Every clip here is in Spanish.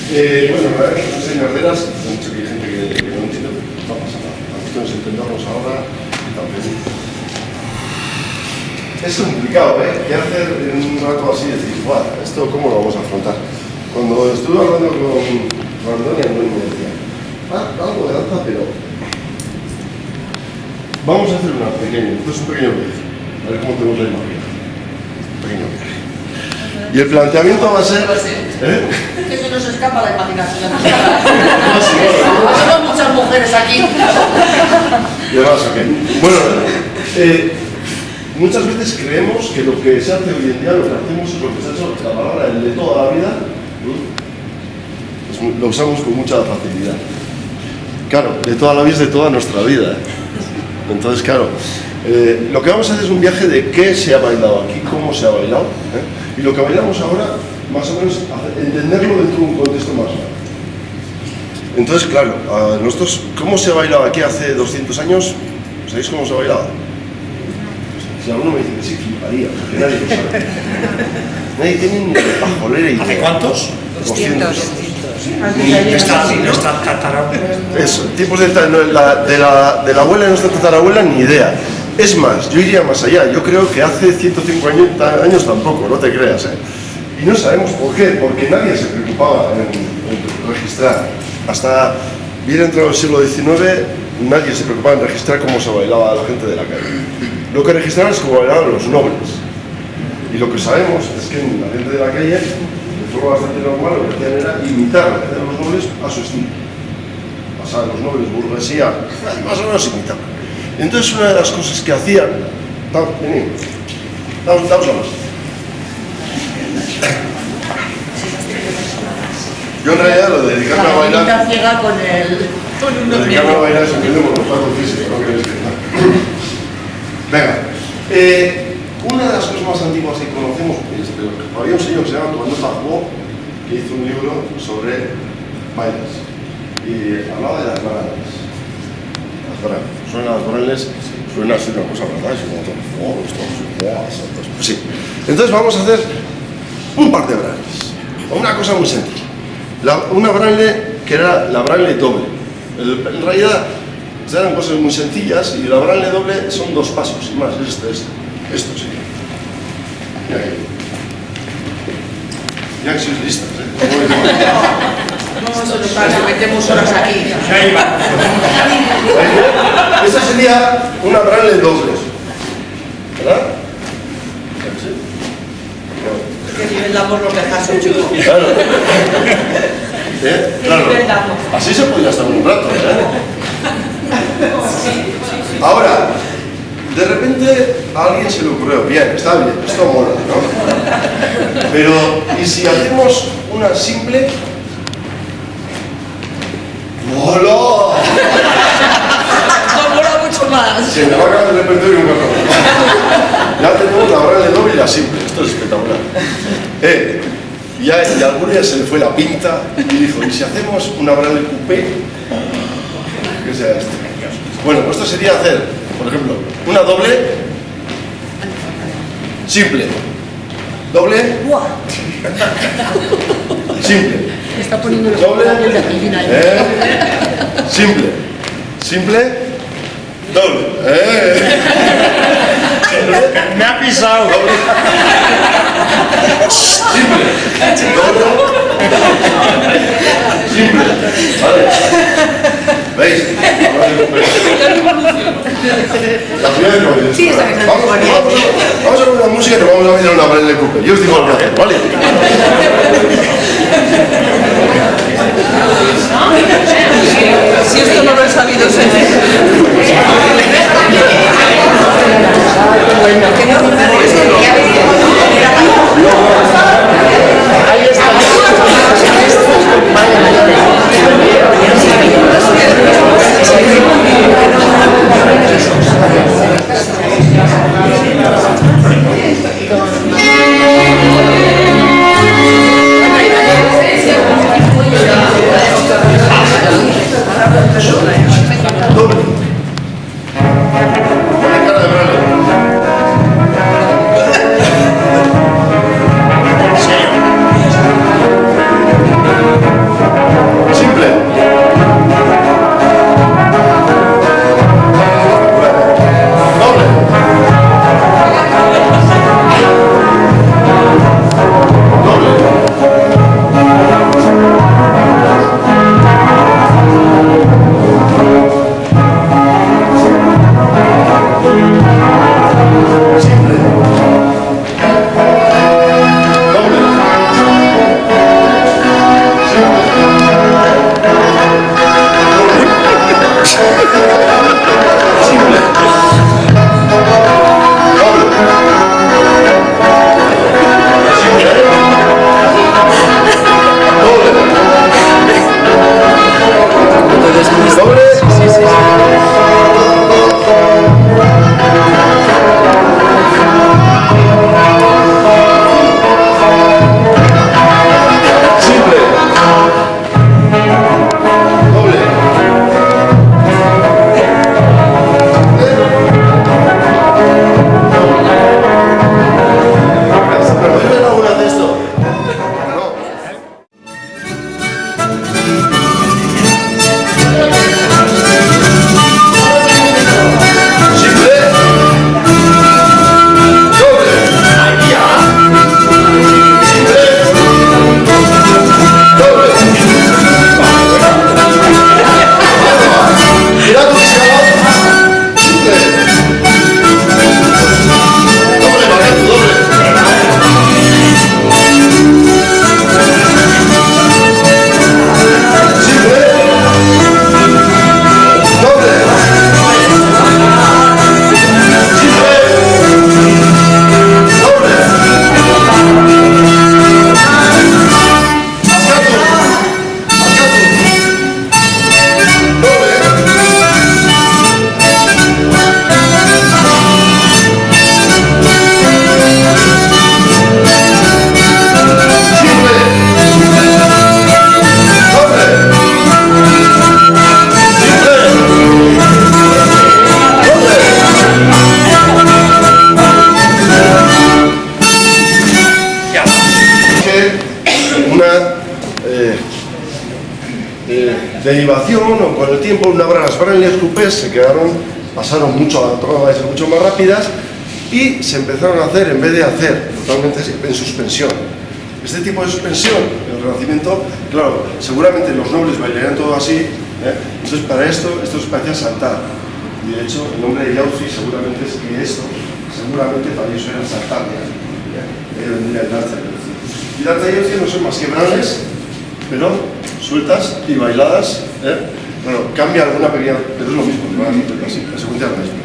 Bueno, la verdad es que son señaderas, han dicho que hay gente que no entiende, no pasa nada. La cuestión es entendernos ahora y también. Es complicado, ¿eh? ¿Qué hacer en un rato así? Decir, guau, ¿esto cómo lo vamos a afrontar? Cuando estuve hablando con Antonio me decía, algo de danza, pero vamos a hacer una pequeña, esto es un pequeño viaje, a ver cómo tenemos la imagen. Un pequeño viaje. Y el planteamiento va a ser... Que se nos escapa la imaginación. Somos muchas mujeres aquí. ¿Y además o qué? Bueno, muchas veces creemos que lo que se hace hoy en día, lo que hacemos es lo que se ha hecho, la palabra el de toda la vida, pues lo usamos con mucha facilidad. Claro, de toda la vida es de toda nuestra vida. Entonces, claro, lo que vamos a hacer es un viaje de qué se ha bailado aquí, cómo se ha bailado, y lo que bailamos ahora, más o menos, entenderlo dentro de un contexto más largo. Entonces, claro, nosotros, ¿cómo se ha bailado aquí hace 200 años? ¿Sabéis cómo se ha bailado? Si alguno me dice que sí, fliparía, porque nadie lo sabe. Nadie tiene ni pajolera idea. ¿Hace cuántos? 200. Nuestra tatarabuela. Eso, tiempos de la abuela de nuestra tatarabuela, ni idea. Es más, yo iría más allá. Yo creo que hace 150 años tampoco, no te creas, ¿eh? Y no sabemos por qué, porque nadie se preocupaba en registrar. Hasta bien entrado el siglo XIX, nadie se preocupaba en registrar cómo se bailaba a la gente de la calle. Lo que registraban es cómo bailaban los nobles. Y lo que sabemos es que la gente de la calle, de forma bastante normal, lo que hacían era imitar a la gente de los nobles a su estilo. Pasaban los nobles, burguesía, más o menos imitaban. Entonces una de las cosas que hacían... Vení, damos la mano. Yo en realidad lo de dedicarme a bailar... La ciega con el... Dedicarme a bailar es un monoplato físico, ¿no crees que no? Venga, una de las cosas más antiguas que conocemos, había un señor que se llama Tuano Tajó, que hizo un libro sobre bailes y hablaba de las branles. Las branles. Suenan las branles, suena así una cosa, ¿verdad? Pues sí. Entonces vamos a hacer un par de branles, una cosa muy sencilla. Una branle que era la branle doble. En realidad eran cosas muy sencillas y la branle doble son 2 pasos y más, esto sí. Ya que sois listas, No, eso nos pasa, metemos horas aquí. Esta sería una branle doble, ¿verdad? Que nivel damos los dejas, chico. Claro. Claro. Así se podría estar un rato, Ahora, de repente a alguien se le ocurrió, bien, está bien, esto mola, ¿no? Pero, ¿y si hacemos una simple? ¡Mola! No mola mucho más. Se me va a acabar el repertorio un poco. Ya tenemos la branle doble y la simple, esto es espectacular. Y a alguno ya se le fue la pinta y dijo, ¿y si hacemos una branle coupé? ¿Qué sea esto? Bueno, esto sería hacer, por ejemplo, una doble simple. Doble simple. Me está poniendo los Doble labios de Argentina. simple. Simple. Doble. Me ha pisado. Doble. Simple. Doble. Simple. Vale. ¿Veis? La primera de Sí, esa que se vamos a ver una música y nos vamos a bailar una branle coupé. Yo os digo lo que hacer, ¿vale? Si esto no lo he sabido ahí está. Doble. Pone cara de branle. derivación o con el tiempo, las Branlias coupés se pasaron mucho a todas mucho más rápidas y se empezaron a hacer, en vez de hacer totalmente en suspensión. Este tipo de suspensión, el Renacimiento, claro, seguramente los nobles bailarían todo así, entonces para esto se parecía saltar. Y de hecho, el nombre de Jauzi seguramente es que esto, seguramente para ellos era saltar, vendría el danza. Y danza de Jauzi no son más que brales, pero sueltas y bailadas, bueno, cambia alguna pequeña, pero es lo mismo, casi, la secuencia es la misma.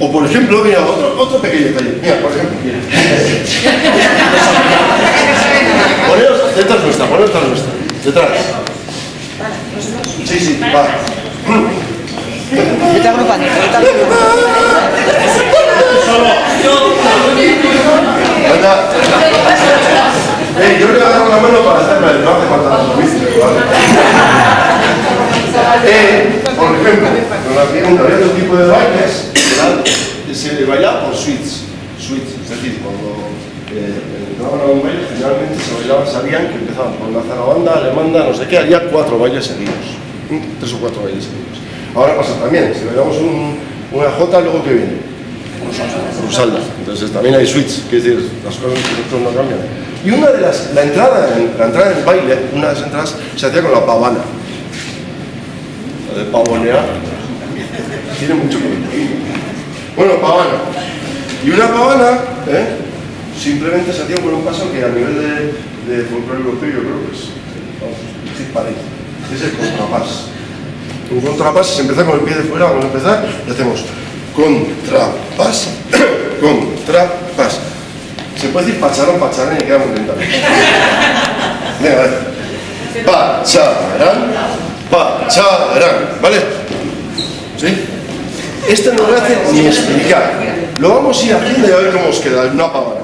O por ejemplo, mira, otro pequeño detalle. Mira, por ejemplo, mira. Poneros detrás nuestra, detrás. Sí, va. Vete agrupando, Venga. Yo le voy a dar una mano para hacerme el trabajo de pantalón, ¿viste? ¿Vale? Por ejemplo, había otro tipo de bailes, ¿verdad? Se bailaba por suites, es decir, cuando entraban a un baile, generalmente sabían que empezaban por una zarabanda, alemanda, no sé qué, haría 4 bailes seguidos, 3 o 4 bailes seguidos. Ahora pasa también, si bailamos una jota, luego ¿qué viene? Rusalda. Entonces también hay suites, que es decir, las cosas no cambian. Y una de la entrada en el baile, una de las entradas se hacía con la pavana. La de pavonear tiene mucho que ver. Bueno, pavana. Y una pavana, simplemente se hacía con un paso que a nivel de folclore europeo yo creo que es, parece. Es el contrapás. Un contrapás se empieza con el pie de fuera, vamos a empezar y hacemos contrapás, contrapás. Se puede decir pacharán y queda muy lentamente. Venga, vale. Pacharán, ¿vale? ¿Sí? Este no lo hace ni explicar. Lo vamos a ir haciendo y a ver cómo os queda una pavana.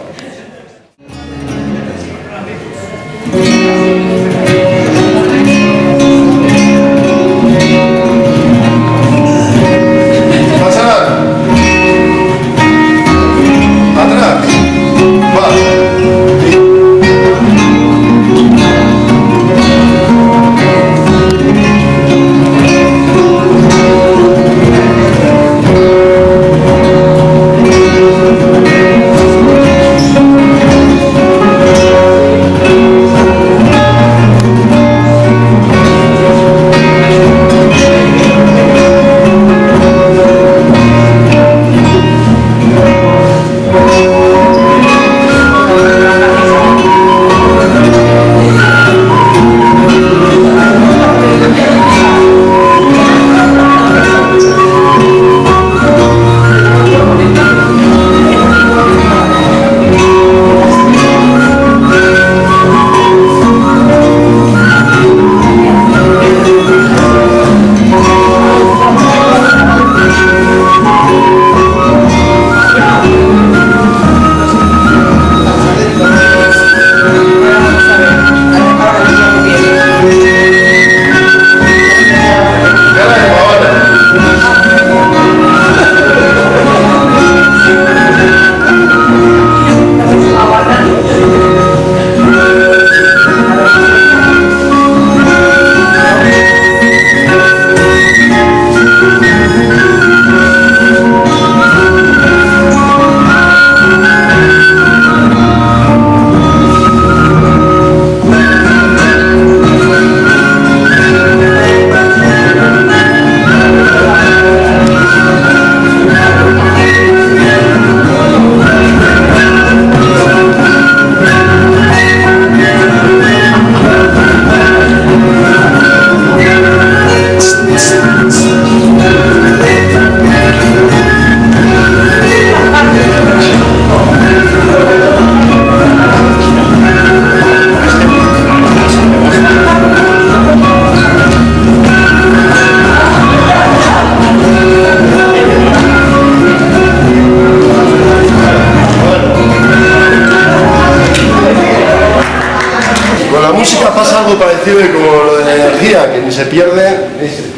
Parecido como lo de la energía, que ni se pierde,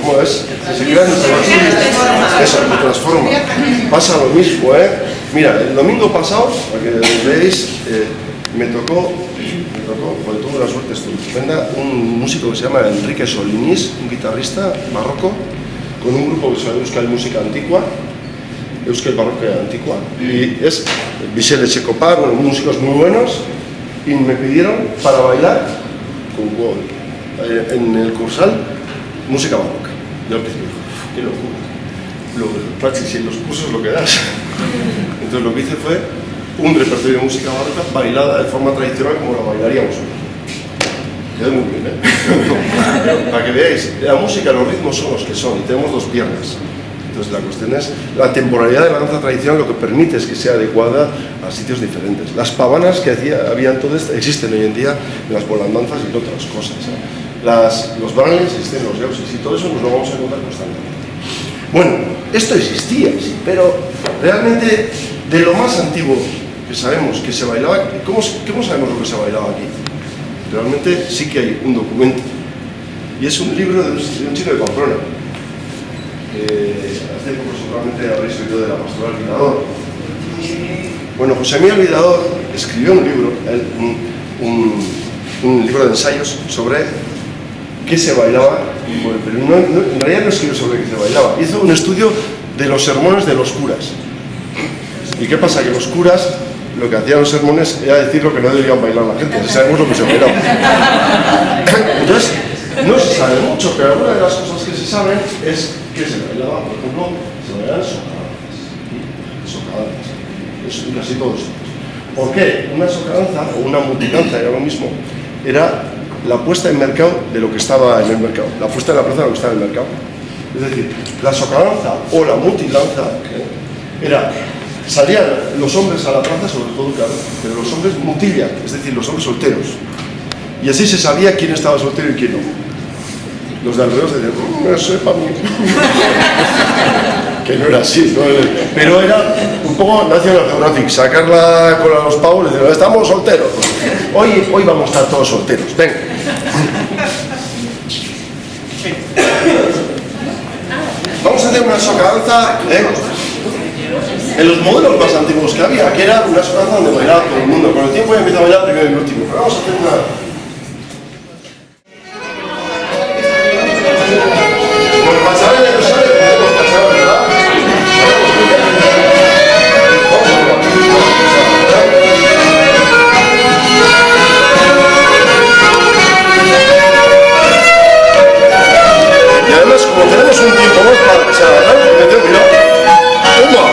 ¿cómo es? Se crea ni se eso, se transforma. Pasa lo mismo, Mira, el domingo pasado, para que veáis, me tocó, porque tuve una suerte estupenda, un músico que se llama Enrique Solinís, un guitarrista barroco, con un grupo que se llama Euskal Música Antigua, Euskal Barroca Antigua, y es Michel Echecopar, unos músicos muy buenos, y me pidieron para bailar en el Cursal música barroca. Yo al principio dije, qué locura. Pachi, si en los cursos lo que das. Entonces lo que hice fue un repertorio de música barroca bailada de forma tradicional como la bailaríamos hoy. Quedó muy bien, ¿eh? Para que veáis, la música, los ritmos son los que son, y tenemos dos piernas. Entonces la cuestión es, la temporalidad de la danza tradicional lo que permite es que sea adecuada a sitios diferentes. Las pavanas que había entonces existen hoy en día en las volandanzas y en otras cosas, ¿eh? Los bailes existen, los yausis y todo eso nos lo vamos a encontrar constantemente. Bueno, esto existía, sí, pero realmente de lo más antiguo que sabemos que se bailaba, ¿cómo sabemos lo que se bailaba aquí? Realmente sí que hay un documento, y es un libro de un chico de Pamplona. Hace poco seguramente habréis oído de la Pastoral Vidador. Bueno, José Miguel Vidador escribió un libro, un libro de ensayos sobre qué se bailaba, pero en realidad no escribió sobre qué se bailaba, hizo un estudio de los sermones de los curas. ¿Y qué pasa? Que los curas lo que hacían los sermones era decir lo que no debían bailar la gente, así sabemos lo que se bailaba. Entonces, no se sabe mucho, pero alguna de las cosas que se saben es que se bailaba, por ejemplo, se bailaban socadanzas, eso casi todos. ¿Por qué? Una socadanza o una multidanza era lo mismo, era la puesta en mercado de lo que estaba en el mercado, la puesta en la plaza de lo que estaba en el mercado. Es decir, la socadanza o la multidanza era, salían los hombres a la plaza, sobre todo, claro, pero los hombres mutillan, es decir, los hombres solteros. Y así se sabía quién estaba soltero y quién no. Los de alrededor decían, no sé, para mí. Que no era así, ¿no? Pero era un poco National Geographic, sacarla con los pavos y decir, estamos solteros. Hoy vamos a estar todos solteros, ven. Vamos a hacer una socadanza, en los modelos más antiguos que había, que era una socadanza donde bailaba todo el mundo. Con el tiempo ya empieza a bailar primero y el último. Pero vamos a hacer una... Como tenemos un tiempo más para agarrar, me tengo que ir. ¡Toma!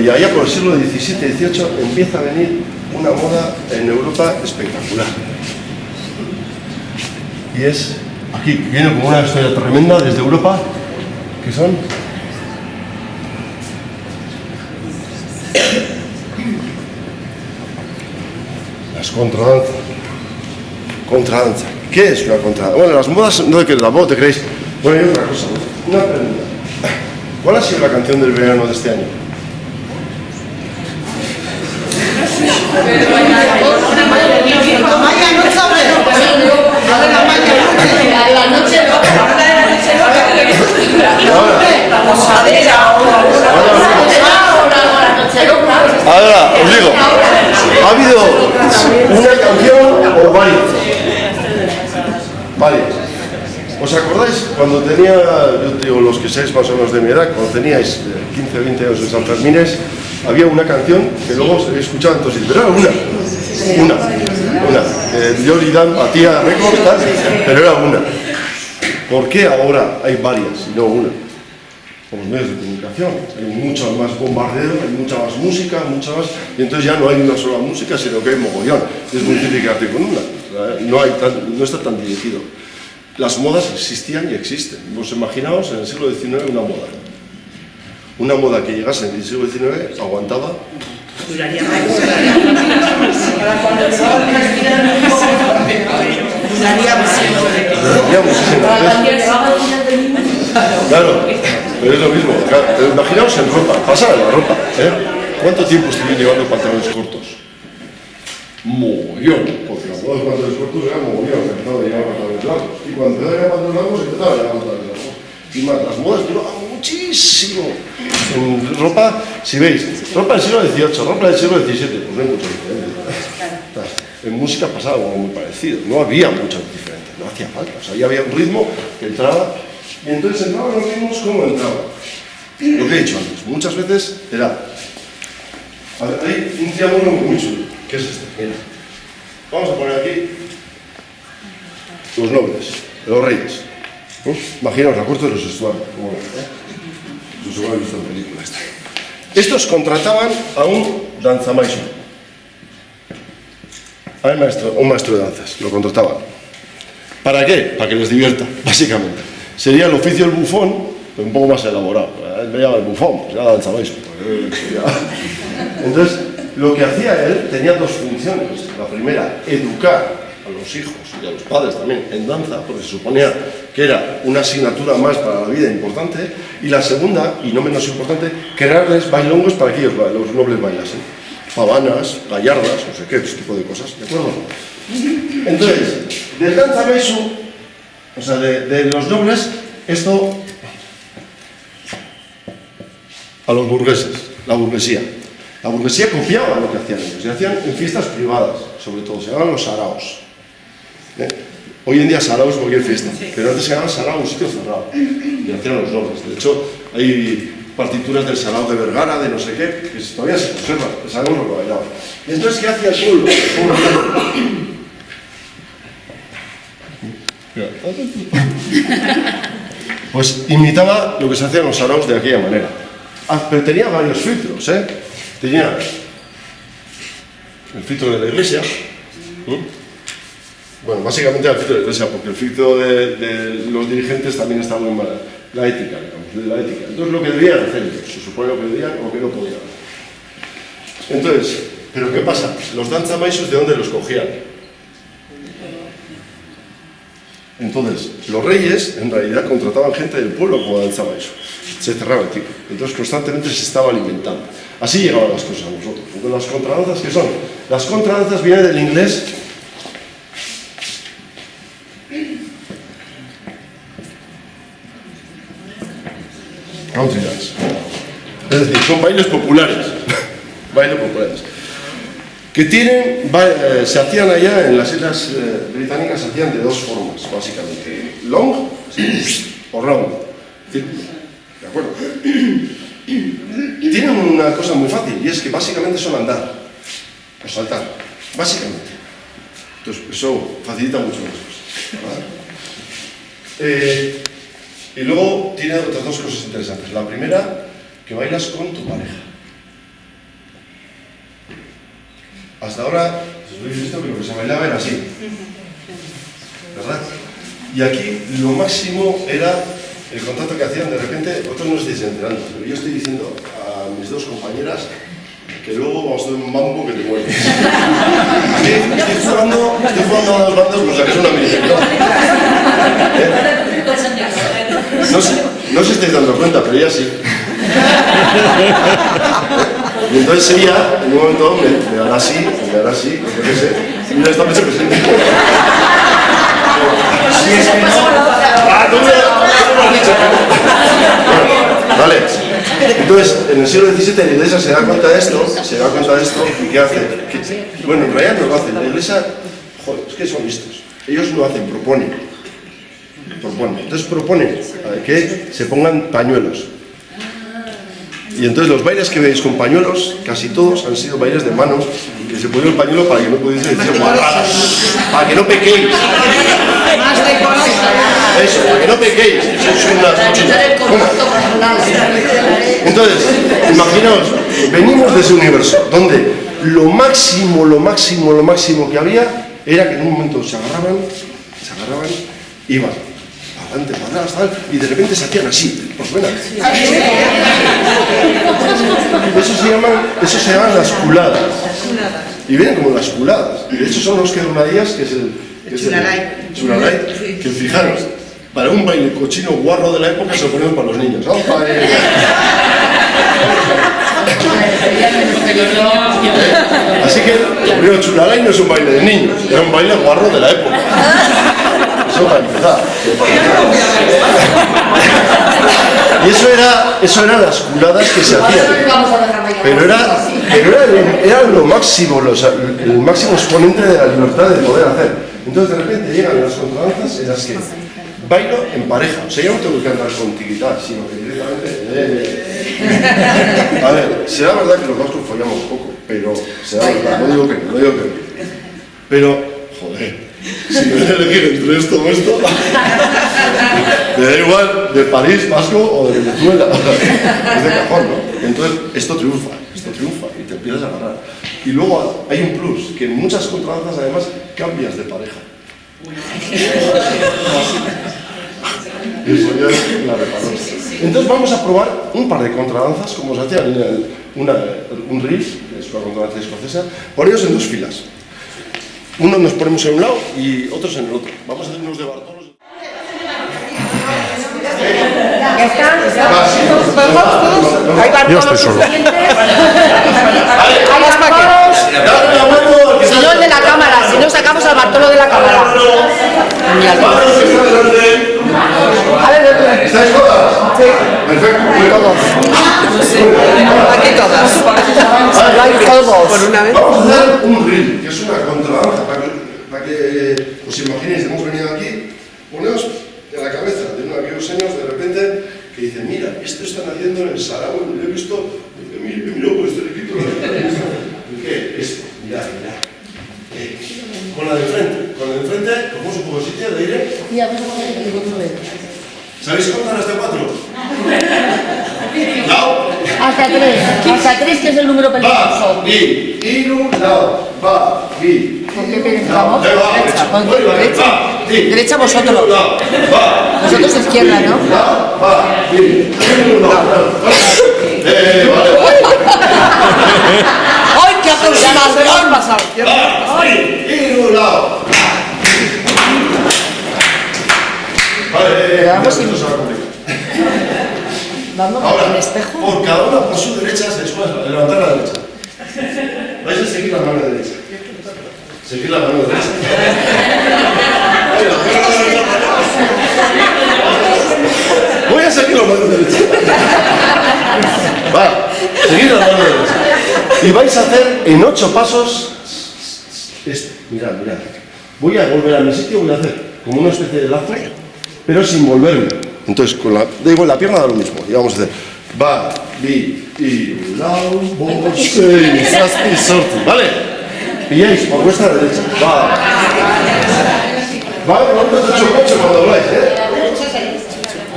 de allá por el siglo XVII-XVIII empieza a venir una moda en Europa espectacular. Y es, aquí viene como una historia tremenda desde Europa, que son las contradanzas. Contradanza. ¿Qué es una contradanza? Bueno, las modas no que tampoco te creéis. Bueno, y otra cosa, una pregunta. ¿Cuál ha sido la canción del verano de este año? Amaya no sabe. A ver, Amaya. La noche Ahora, os digo, ha habido una canción o varias. Varias. ¿Os acordáis cuando tenía, yo digo, los que seáis más o menos de mi edad, cuando teníais 15 o 20 años en San Fermines, había una canción que luego se escuchaba entonces, pero era una. Yo y Dan batía récords, tal, pero era una. ¿Por qué ahora hay varias y no una? Por los medios de comunicación. Hay mucho más bombardeo, hay mucha más música, y entonces ya no hay una sola música, sino que hay mogollón. Es muy difícil quedarte con una. No está tan dirigido. Las modas existían y existen. Vos imaginaos en el siglo XIX una moda. Una moda que llegase en el siglo XIX aguantaba. Duraría muchísimo. Claro, pero es lo mismo. Claro, pero imaginaos en ropa, pasa en la ropa. ¿Cuánto tiempo estuvieron llevando pantalones cortos? Mogollón, porque las modas de pantalones cortos eran mogollón, empezaban a llevar pantalones largos. Y cuando empezaban a llevar pantalones largos, empezaban a llevar pantalones largos. Y más, las modas duraban muchísimo. En ropa, si veis, ropa del siglo XVIII, ropa del siglo XVII, pues no hay mucho diferente. En música pasaba algo muy parecido, no había mucho diferente, no hacía falta. O sea, ya había un ritmo que entraba, y entonces entraban los ritmos como entraban. Lo que he dicho antes, muchas veces era. A ver, hay un triángulo muy chulo, que es este. Mira. Vamos a poner aquí los nobles, los reyes. Imaginaos la corte de los estuarios, como ven, Eso se lo he visto en películas. Estos contrataban a un danzamaiso, a un maestro de danzas, lo contrataban. ¿Para qué? Para que les divierta, básicamente. Sería el oficio del bufón, pero un poco más elaborado. Él me llama el bufón, pues ya danzamaiso. Entonces, lo que hacía él tenía dos funciones. La primera, educar a los hijos y a los padres también en danza, porque se suponía que era una asignatura más para la vida importante, y la segunda, y no menos importante, crearles bailongos para que ellos, los nobles, bailasen. Pavanas, gallardas, no sé qué, ese tipo de cosas, ¿de acuerdo? Entonces, del danzamaiso, o sea, de los nobles, esto a los burgueses, la burguesía. La burguesía copiaba lo que hacían ellos, y hacían en fiestas privadas, sobre todo, se llamaban los saraos. Hoy en día sarao es cualquier fiesta, pero antes se llamaba sarao un sitio cerrado, y hacían los nobles. De hecho, hay partituras del sarao de Vergara, de no sé qué, que todavía se conservan, que sabemos lo que bailaban. Y entonces, ¿qué hacía el pueblo? Pues imitaba lo que se hacía en los saraos de aquella manera. Pero tenía varios filtros, Tenía el filtro de la iglesia. Bueno, básicamente era el filtro de la iglesia, porque el filtro de los dirigentes también está muy mal. La ética, digamos, de la ética. Entonces, lo que debían hacer ellos, se supone lo que debían o lo que no podían. Entonces, ¿pero qué pasa? Los danzamaisos, ¿de dónde los cogían? Entonces, los reyes, en realidad, contrataban gente del pueblo como danzamaiso. Se cerraba el ciclo. Entonces, constantemente se estaba alimentando. Así llegaban las cosas a nosotros. Entonces, las contradanzas, ¿qué son? Las contradanzas vienen del inglés country dance. Es decir, son bailes populares. Bailes populares. Que tienen, se hacían allá en las islas británicas, se hacían de dos formas, básicamente. Long o round. ¿De acuerdo? Tienen una cosa muy fácil, y es que básicamente son andar o saltar. Básicamente. Entonces, eso facilita mucho las cosas. ¿Vale? Y luego tiene otras dos cosas interesantes. La primera, que bailas con tu pareja. Hasta ahora, os habéis visto que lo que se bailaba era así, ¿verdad? Y aquí lo máximo era el contacto que hacían. De repente, vosotros no estáis enterando, pero yo estoy diciendo a mis dos compañeras que luego vamos a hacer un mambo que te mueres. Estoy jugando a dos bandas, pues la que es una mini. No os estáis dando cuenta, pero ella sí. Y entonces ella, en un momento, me hará así, yo qué sé, y ya está hecho que sí. Tú me lo has dicho. Vale. Entonces, en el siglo XVII la Iglesia se da cuenta de esto, ¿y qué hace? Bueno, en realidad no lo hace. La Iglesia, joder, es que son listos. Ellos lo hacen, proponen. Entonces proponen que se pongan pañuelos. Y entonces los bailes que veis con pañuelos, casi todos han sido bailes de manos, que se ponen el pañuelo para que no pudiese decir guarradas, para que no pequéis. Eso, para que no pequéis. Entonces, imaginaos, venimos de ese universo, donde lo máximo que había era que en un momento se agarraban, iban adelante, para atrás, tal, y de repente se hacían así, pues bueno. Eso se llaman las culadas. Y vienen como las culadas. Y de hecho son los quebradillas, que es el churalay, que fijaros, para un baile cochino guarro de la época se lo ponían para los niños, ¿no? Así que, primero, churalay no es un baile de niños, era un baile guarro de la época. Eso para empezar. Y eso eran las culadas que se hacían. Pero era lo máximo, el máximo exponente de la libertad de poder hacer. Entonces de repente llegan las contradanzas en las que bailo en pareja. O sea, yo no tengo que andar con tiquitar, sino que directamente... A ver, será verdad que los vascos follamos poco, pero será verdad, no digo que no. Pero, joder, si me voy a elegir entre esto o esto, me da igual de París, Vasco o de Venezuela. Es de cajón, ¿no? Entonces, esto triunfa y te empiezas a agarrar. Y luego hay un plus, que en muchas contradanzas además cambias de pareja. Eso ya es la reparación. Entonces vamos a probar un par de contradanzas, como se hacía en un riff, que es una contradanza escocesa, poneros en dos filas. Uno nos ponemos en un lado y otros en el otro. Vamos a hacer unos de Bartolos. ¿Ya está? Hay Bartolos. Yo estoy solo. Hay Bartolos. Si no, el de la cámara. Si no, sacamos al Bartolo de la cámara. A ver, ¿Estáis todas? Sí. Perfecto. aquí todas. Vamos a hacer un reel, que es una contradanza, para que os imaginéis, hemos venido aquí, poneos en la cabeza de uno de aquellos señores de repente que dicen, mira, esto están haciendo en el Sarao, lo he visto, mira, pues este equipo, ¿qué? Esto, mirad. Con la de frente, cogemos un poco de sitio de aire. ¿Sabéis contar hasta 4? ¿No? Hasta tres, que es el número peligroso. Va, vi, iru, lao, va, vi. ¿Con qué pensamos? Derecha vosotros. Vosotros izquierda, ¿no? Va, vi, iru, lao. Vale. ¡Ay, qué aproximado! ¿Qué ha pasado? Va, iru, lao. Vale, Vamos esto se va a complicar. Vamos Ahora, con el espejo. por cada una por su derecha, se suele levantar la derecha. Vais a seguir la mano derecha. Seguir la mano derecha. Voy a seguir la mano derecha. Va, seguid la mano derecha. Y vais a hacer en 8 pasos esto. Mirad. Voy a volver a mi sitio, voy a hacer como una especie de lazo, pero sin volverme. Entonces, da igual, la pierna da lo mismo. Y vamos a hacer va, vi, y, lau, bo, sei, saspi, sorti. ¿Vale? Pilláis por vuestra derecha. Va. Vale, no te he hecho coche cuando habláis, ¿eh?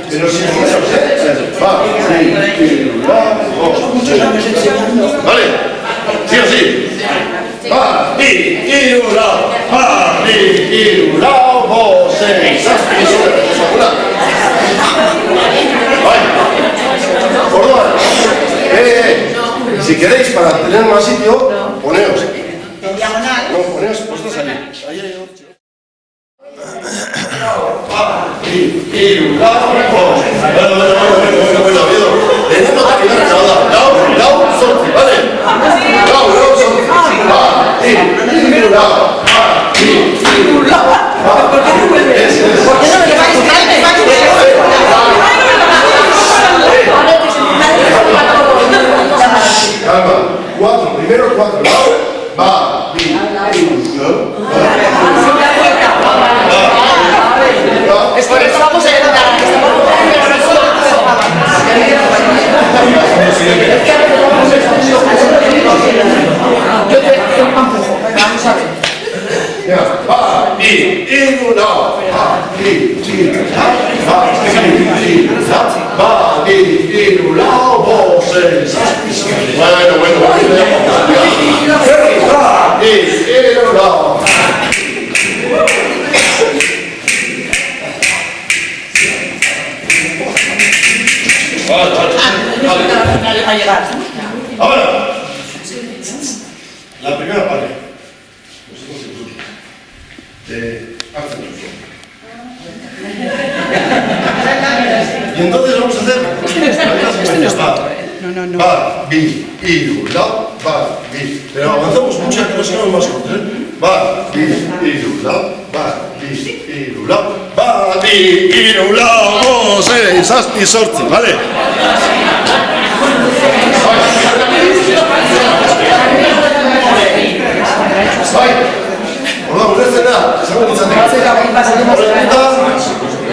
Pero sin moveros, ¿eh? Va, vi, y, lau, bo, sei. ¿Vale? Sí o sí. va, bi, hiru, lau, va, bi, hiru, lau, bost, sei, zazpi, espectacular. Orduan, si queréis, para tener más sitio, poneos. En diagonal. No, poneos puestos ahí. Ahí hay otro. Va, bi, hiru, lau, bost. Bueno, Oviedo. Tenemos que ayudar a lau, lau, sorti, ¿vale? Lau, sorti. Va, bi, hiru, lau, va, bi, hiru, lau. ¿Por qué no vuelves? ¿Por qué no me lleváis? Calma, cuatro, primero cuatro, va, bi, hiru, Es por eso vamos a ayudar. Yo te empujo. Vamos a ver. va, bi, hiru, lau, va, bi, hiru, lau, va, bi, hiru, lau, bost, sei, zazpi, bueno, va, bi, hiru, lau. A llegar. Ahora, la primera parte. Y entonces vamos a hacer va, bi, hiru, lau, va, bi. Pero avanzamos mucho, que no seamos más cortos, va, bi, hiru, lau, va, bi, hiru, lau, va, bi, hiru, lau, bost, sei, zazpi, zortzi, ¿vale? Bai, orduan, ulertzen da, esango ditzateke.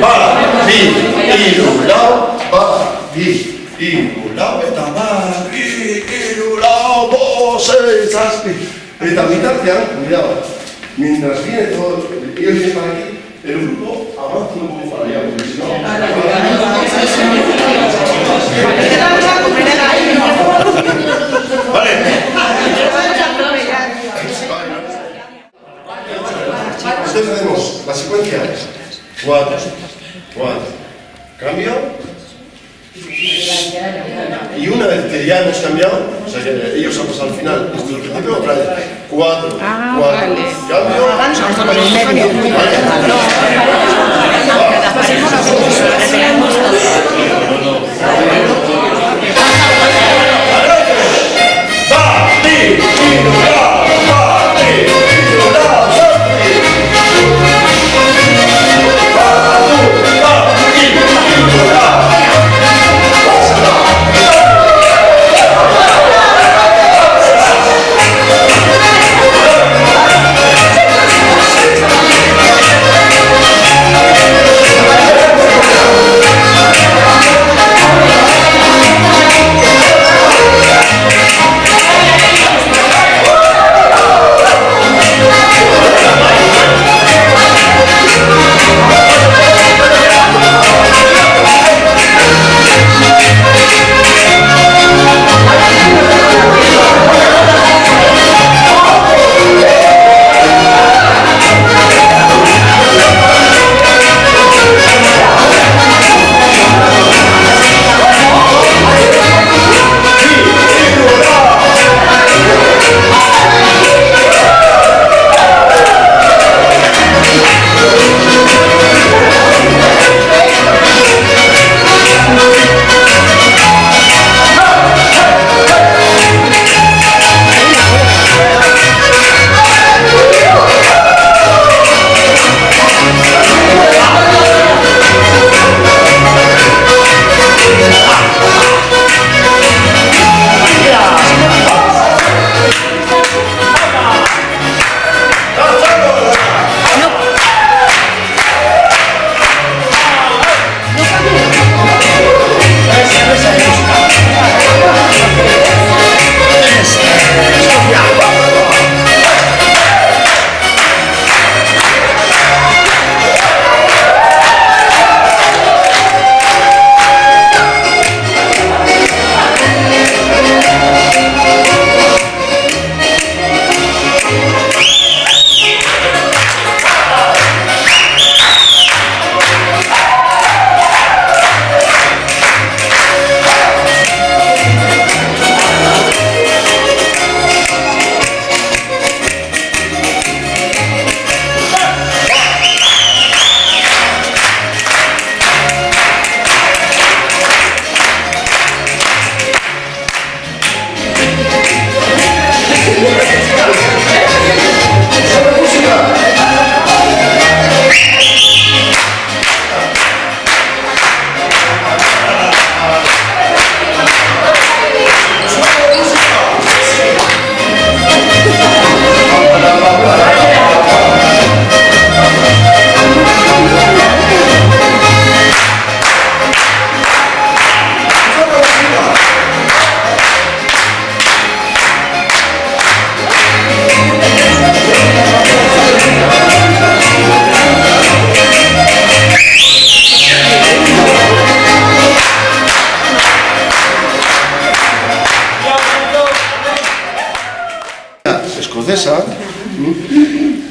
Va, bi, hiru, lau, va, bi, hiru, lau, eta va, bi, hiru, lau, bost, sei, zazpi. Eta bitartean, cuidado, mientras viene todo, ellos vienen para aquí, el grupo avanza un poco para allá, porque si no... Vale. Entonces hacemos la secuencia 4, cambio, y una vez que ya hemos cambiado, o sea que ellos han pasado al final, esto es el principio, otra vez 4, cambio.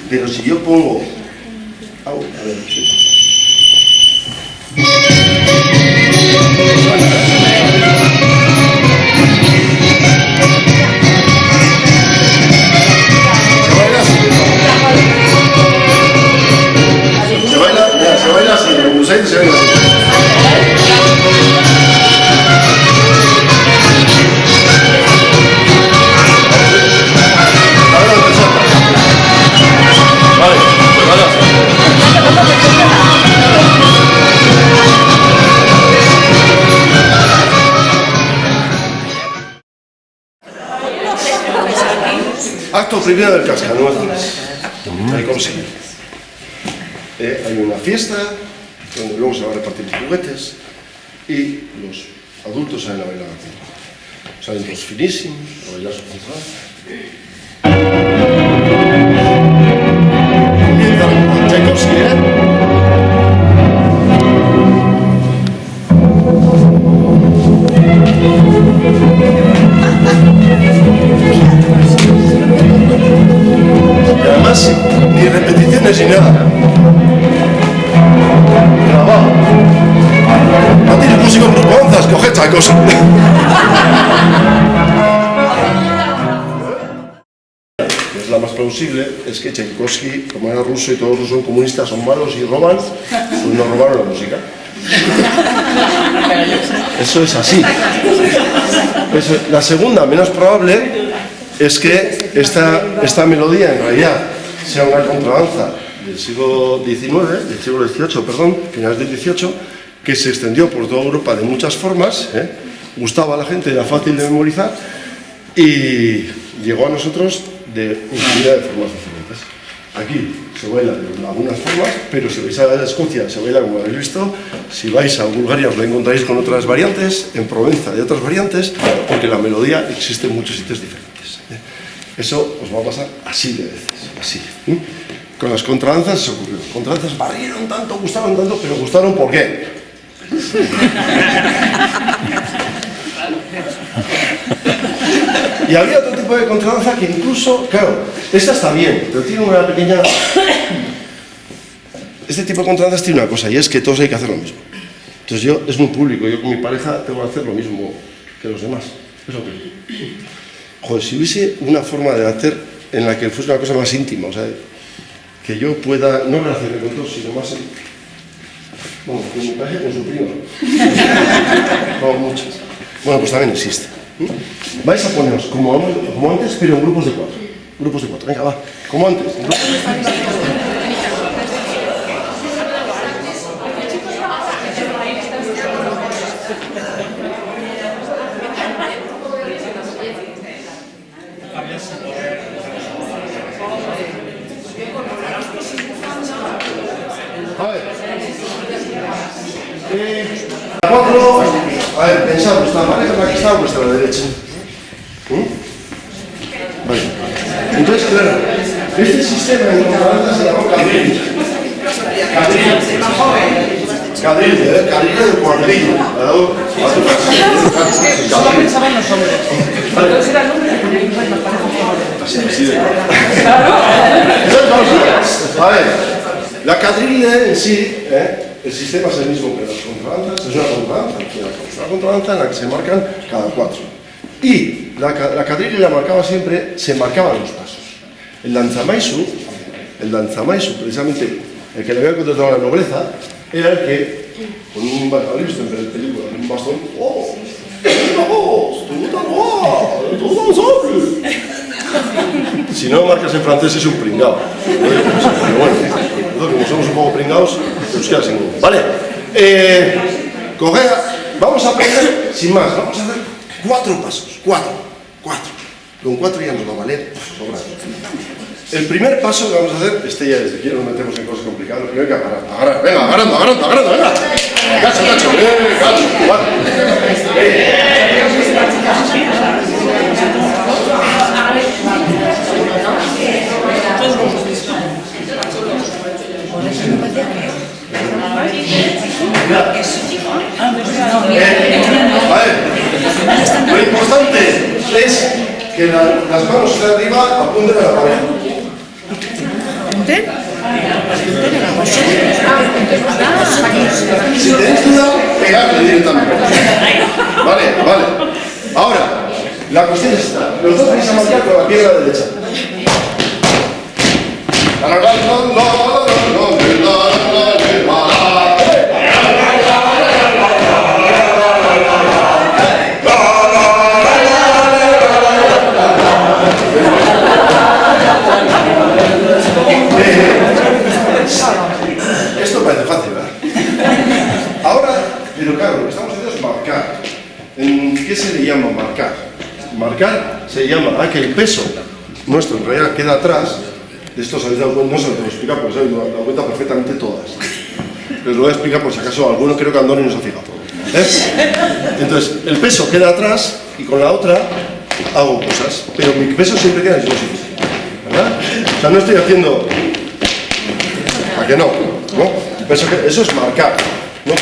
Pero si yo pongo... Au, a ver, se baila así, en Busaid se baila así. Vale, pues vale. Acto primero del Cascanueces. Tchaikovsky. Hay una fiesta donde luego se va a repartir juguetes y los adultos salen a bailar. Salen todos finísimos a bailar su función. Comienza Tchaikovsky, y además ni repeticiones ni nada. Grabado. No tiene música en grupo onzas, coge Tchaikovsky. Es la más plausible, es que Tchaikovsky, como era ruso y todos los rusos son comunistas, son malos y roban, pues no robaron la música. Eso es así. La segunda, menos probable, es que esta melodía en realidad sea una contradanza del siglo XVIII, perdón, finales del XVIII, que se extendió por toda Europa de muchas formas, gustaba a la gente, era fácil de memorizar y llegó a nosotros de infinidad de formas diferentes. Aquí se baila de algunas formas, pero si vais a Escocia se baila como habéis visto, si vais a Bulgaria os lo encontráis con otras variantes, en Provenza de otras variantes, porque la melodía existe en muchos sitios diferentes. Eso os va a pasar así de veces, así. Con las contradanzas se ocurrió. Las contradanzas barrieron tanto, gustaron tanto, pero gustaron ¿por qué? Y había otro tipo de contradanza que incluso, claro, esta está bien, pero tiene una pequeña... Este tipo de contradanzas tiene una cosa, y es que todos hay que hacer lo mismo. Entonces es muy público, yo con mi pareja tengo que hacer lo mismo que los demás. Eso que... Joder, si hubiese una forma de hacer en la que fuese una cosa más íntima, o sea, que yo pueda, no relacionarme con todos, sino más... Bueno, con mi pareja, con su primo. No, muchas. Bueno, pues también existe. Vais a poneros como antes, pero en grupos de 4. Grupos de 4, venga, va. Como antes. A ver. 4. A ver, pensad, vuestra pareja es la que está o vuestra a la derecha. Vale. Entonces, claro, este sistema en contradanza se llama cadrilla. Cadrilla del cuadrillo. Solo pensaba en los hombres. Entonces era el hombre que tenía que ir más pareja. A ver, la cadrilla en sí, el sistema es el mismo que las contradanzas, es una contradanza en la que se marcan cada 4. Y la cadrilla la marcaba siempre, se marcaban los pasos. El danzamaisu, precisamente el que le había contratado a la nobleza, era el que, con un bastón, visto en película, un bastón, ¡oh! Si no marcas en francés es un pringao. Pero bueno, como somos un poco pringados, nos queda sin uno. Vale, vamos a aprender, sin más, vamos a hacer 4 pasos. 4. Con 4 ya nos va a valer sobrado. El primer paso que vamos a hacer, ya desde aquí nos metemos en cosas complicadas, lo primero que agarrar. Venga, agarrando, venga. Gacho, vale. Lo importante es que las manos de arriba apunten a la pareja. apunten. Si tenéis duda, pegadle directamente. Vale, vale. Ahora, la cuestión es esta. Los dos vais a marcar con la pierna derecha. Esto parece fácil, ¿verdad? Ahora, pero claro, lo que estamos haciendo es marcar. ¿En qué se le llama marcar? Marcar se llama a que el peso nuestro en realidad queda atrás. De esto os habéis dado cuenta, no se lo tengo que explicar porque os habéis dado cuenta perfectamente todas. Pero os lo voy a explicar por si acaso alguno, creo que Andoni nos ha fijado. Entonces, el peso queda atrás y con la otra hago cosas, pero mi peso siempre queda en el mismo sitio, ¿verdad? O sea, no estoy haciendo... ¿A que no? ¿No? El peso eso es marcar, ¿no?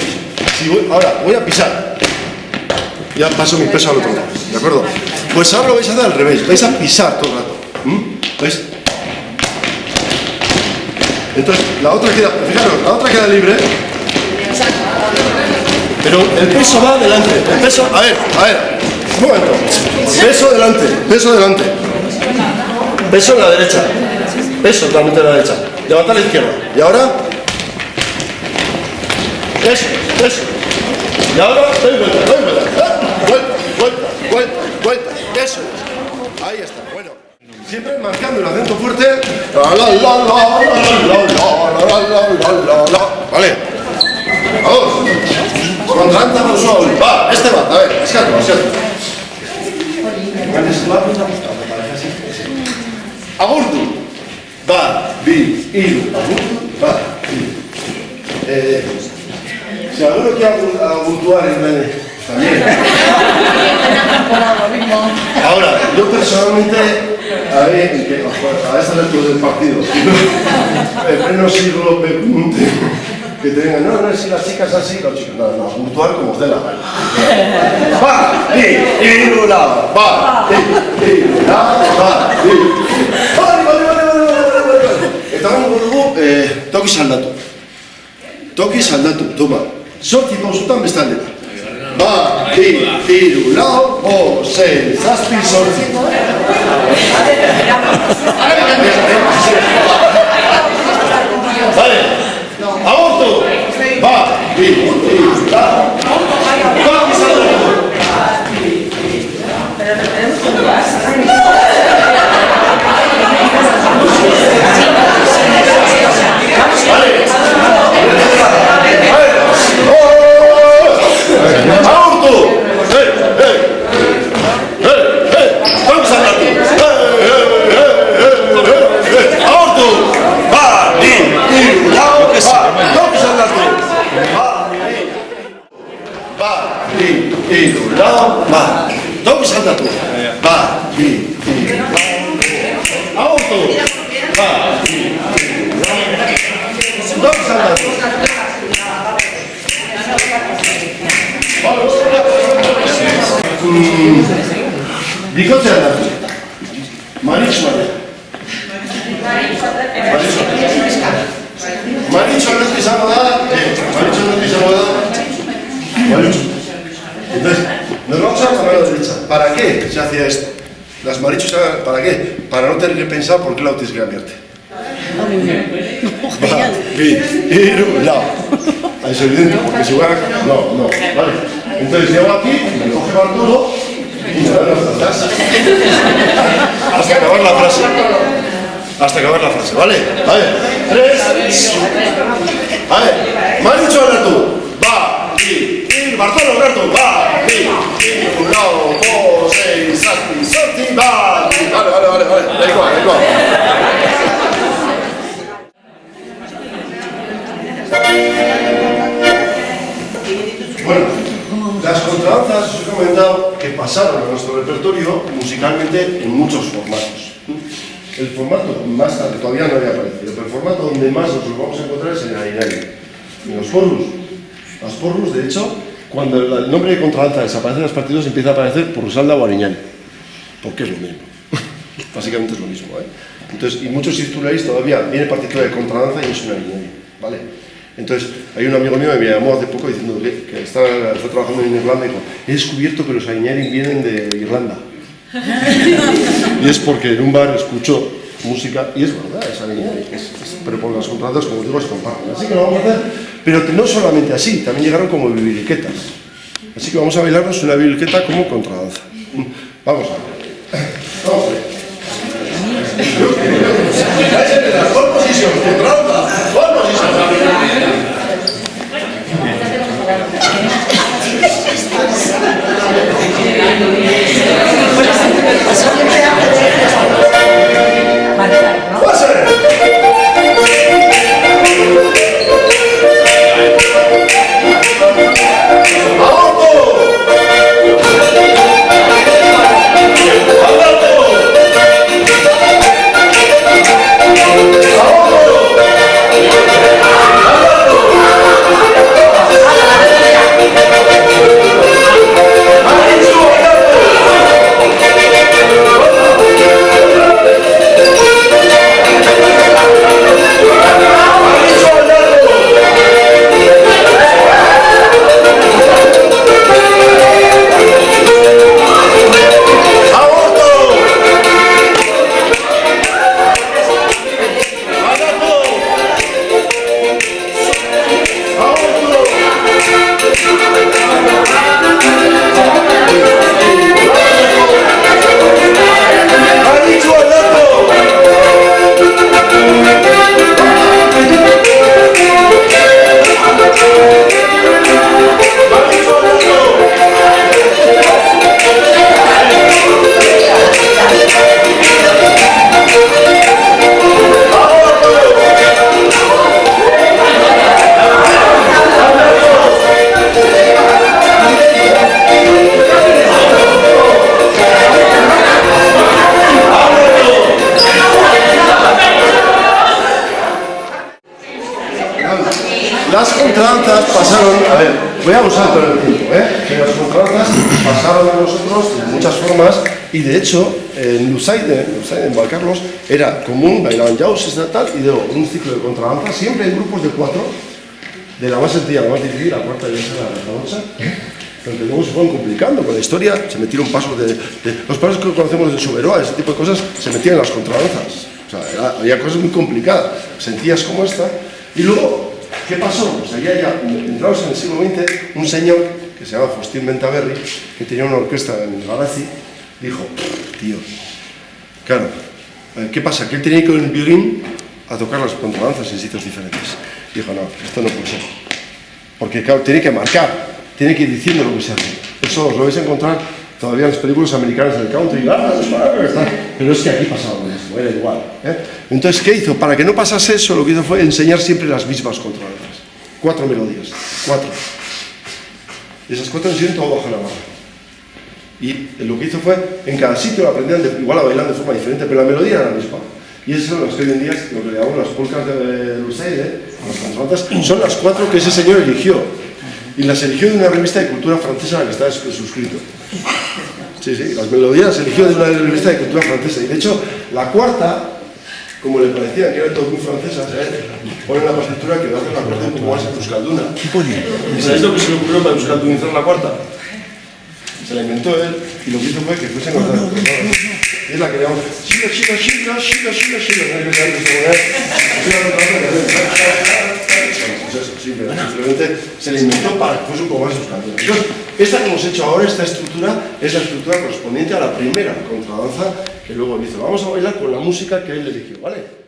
Si ahora voy a pisar, ya paso mi peso al otro lado, ¿de acuerdo? Pues ahora lo vais a hacer al revés, vais a pisar todo el rato, ¿veis? Entonces, la otra queda, fijaros, la otra queda libre, pero el peso va adelante, el peso, a ver, un momento, peso delante, peso en la derecha, peso totalmente en la derecha, levanta a la izquierda, y ahora, eso, y ahora, doy vuelta, eso es, ahí está, bueno. Siempre marcando el acento fuerte. Vale. Vamos. Contralta por suave. Va, este va. A ver, escato. Agurtu. Va, bi, iru. Agurtu. Va, iru. Si alguno quiere agurtuar en vez de... También. Ahora, yo personalmente, a esta altura del partido, en pleno siglo que te vengan, no, si las chicas así, los chicos, no, puntual como usted la gana. Va, y lado, va, Vale. Estamos en toki saldatu, toma. Sorti pausutan bestaldera. Va, iru, lau, sei, zazpi, sortzi. Vale, agurtu. Va, iru, lau. Toki saldatu. Bikote aldatu. Maritxu aldatu izango da. Entonces, nos vamos a la mano derecha. ¿Para qué se hacía esto? Las marichus, ¿para qué? Para no tener que pensar por qué lado tienes que cambiarte. Va, iru, lau. Es evidente, porque si voy a... No, vale. Entonces llego aquí, me coge Bartolo y me da las atrás. Hasta acabar la frase. ¿Vale? Vale. 3. Vale. Marichu aldatu. Va, iru, Bartolo aldatu. Va, iru, lau, sei, zazpi, zortzi, va. Vale. Da igual. Bueno, las contradanzas os he comentado que pasaron a nuestro repertorio musicalmente en muchos formatos. El formato más tarde, todavía no había aparecido, pero el formato donde más nos lo vamos a encontrar es en el Ainairi, en los porrus. Las porrus, de hecho, cuando el nombre de contradanza desaparece en los partidos, empieza a aparecer Porrusalda o Ariñani, porque es lo mismo. Básicamente es lo mismo, ¿eh? Entonces, y muchos, si tú leéis, todavía viene partitura de contradanza y es una línea, ¿vale? Entonces, hay un amigo mío que me llamó hace poco diciendo que está trabajando en Irlanda y dijo, he descubierto que los Añeri vienen de Irlanda. Y es porque en un bar escuchó música, y es verdad, esa Añeri, pero por las contradanzas, como digo, se comparten. Así que lo vamos a hacer, pero que no solamente así, también llegaron como bibliquetas. Así que vamos a bailarnos una bibliqueta como contradanza. Vamos a ver. Vamos a ver. Pole position, contradanza, pole position. Las contradanzas pasaron, a ver, voy a usar todo el tiempo, que las contradanzas pasaron a nosotros de muchas formas y de hecho en Lusaide, en Valcarlos, era común, bailaban jauses y tal, y luego un ciclo de contradanzas, siempre en grupos de 4, de la más sencilla a la más difícil, la cuarta ya será la ocha, pero que luego se fueron complicando con la historia, se metieron pasos de los pasos que conocemos en Suberoa, ese tipo de cosas, se metían en las contradanzas, o sea, había cosas muy complicadas, sencillas como esta, y luego, ¿qué pasó? Pues allá ya, entrados en el siglo XX, un señor que se llama Faustín Ventaverri, que tenía una orquesta en Galazi, dijo, tío, claro, ¿qué pasa? Que él tenía que ir con el violín a tocar las contradanzas en sitios diferentes. Dijo, no, esto no puede ser. Porque, claro, tiene que marcar, tiene que ir diciendo lo que se hace. Eso os lo vais a encontrar todavía en las películas americanas del country, pero es que aquí pasaba lo mismo, era igual. Entonces, ¿qué hizo? Para que no pasase eso, lo que hizo fue enseñar siempre las mismas contradanzas. 4 melodías, 4. Y esas 4 enseñan todo bajo la barra. Y lo que hizo fue, en cada sitio aprendían igual a bailar de forma diferente, pero la melodía era la misma. Y esas son las que hoy en día, lo que le llamamos las polcas de Lusaide, las contradanzas, son las 4 que ese señor eligió. Y las eligió de una revista de cultura francesa a la que estaba suscrito. Sí, sí, las melodías las eligió de una revista de cultura francesa. Y de hecho, la cuarta, como le parecía que era todo muy francesa, pone la partitura que va a hacer la cuarta un poco más en Euskalduna. ¿Y sabéis lo que se le ocurrió para euskaldunizar la cuarta? Se la inventó él y lo que hizo fue que fuese con las contradanzas. Y es la que llamamos chica, chica, chica, chica, chica, chica. Pues eso, simplemente se le inventó para que fuese un poco más euskalduna. Entonces, esta que hemos hecho ahora, esta estructura, es la estructura correspondiente a la primera contradanza que luego hizo. Vamos a bailar con la música que él eligió, ¿vale?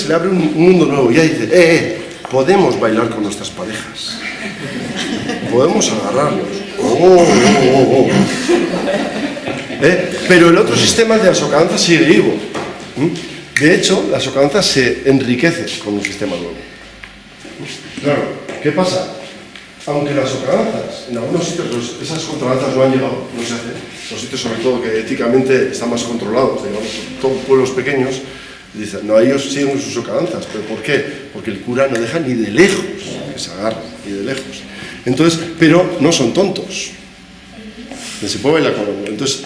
se le abre un mundo nuevo. Ya dice, podemos bailar con nuestras parejas. Podemos agarrarnos. Pero el otro sistema, el de la socadanza, sigue vivo. De hecho, la socadanza se enriquece con un sistema nuevo. Claro, ¿qué pasa? Aunque las socadanzas, en algunos sitios, esas contradanzas no han llegado, no se hacen. Los sitios, sobre todo, que éticamente están más controlados, digamos, todos pueblos pequeños, dicen, no, ellos siguen sus socadanzas. ¿Pero por qué? Porque el cura no deja ni de lejos que se agarren, ni de lejos. Entonces, pero no son tontos. Se puede bailar con ellos. Entonces,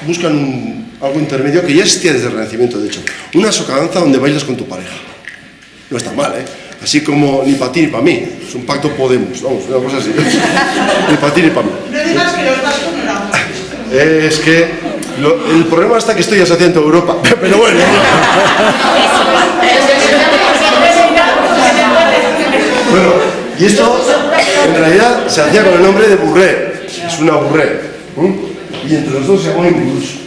buscan algo intermedio que ya existía desde el Renacimiento, de hecho. Una socadanza donde bailas con tu pareja. No está mal, ¿eh? Así como ni para ti ni para mí. Es un pacto Podemos, vamos, una cosa así. Ni para ti ni para mí. No digas que los vascos no la Es que el problema está que esto ya se hacía en toda Europa. Pero bueno. Bueno, y esto en realidad se hacía con el nombre de burré. Es una burré. Y entre los dos se llama un ingrucho.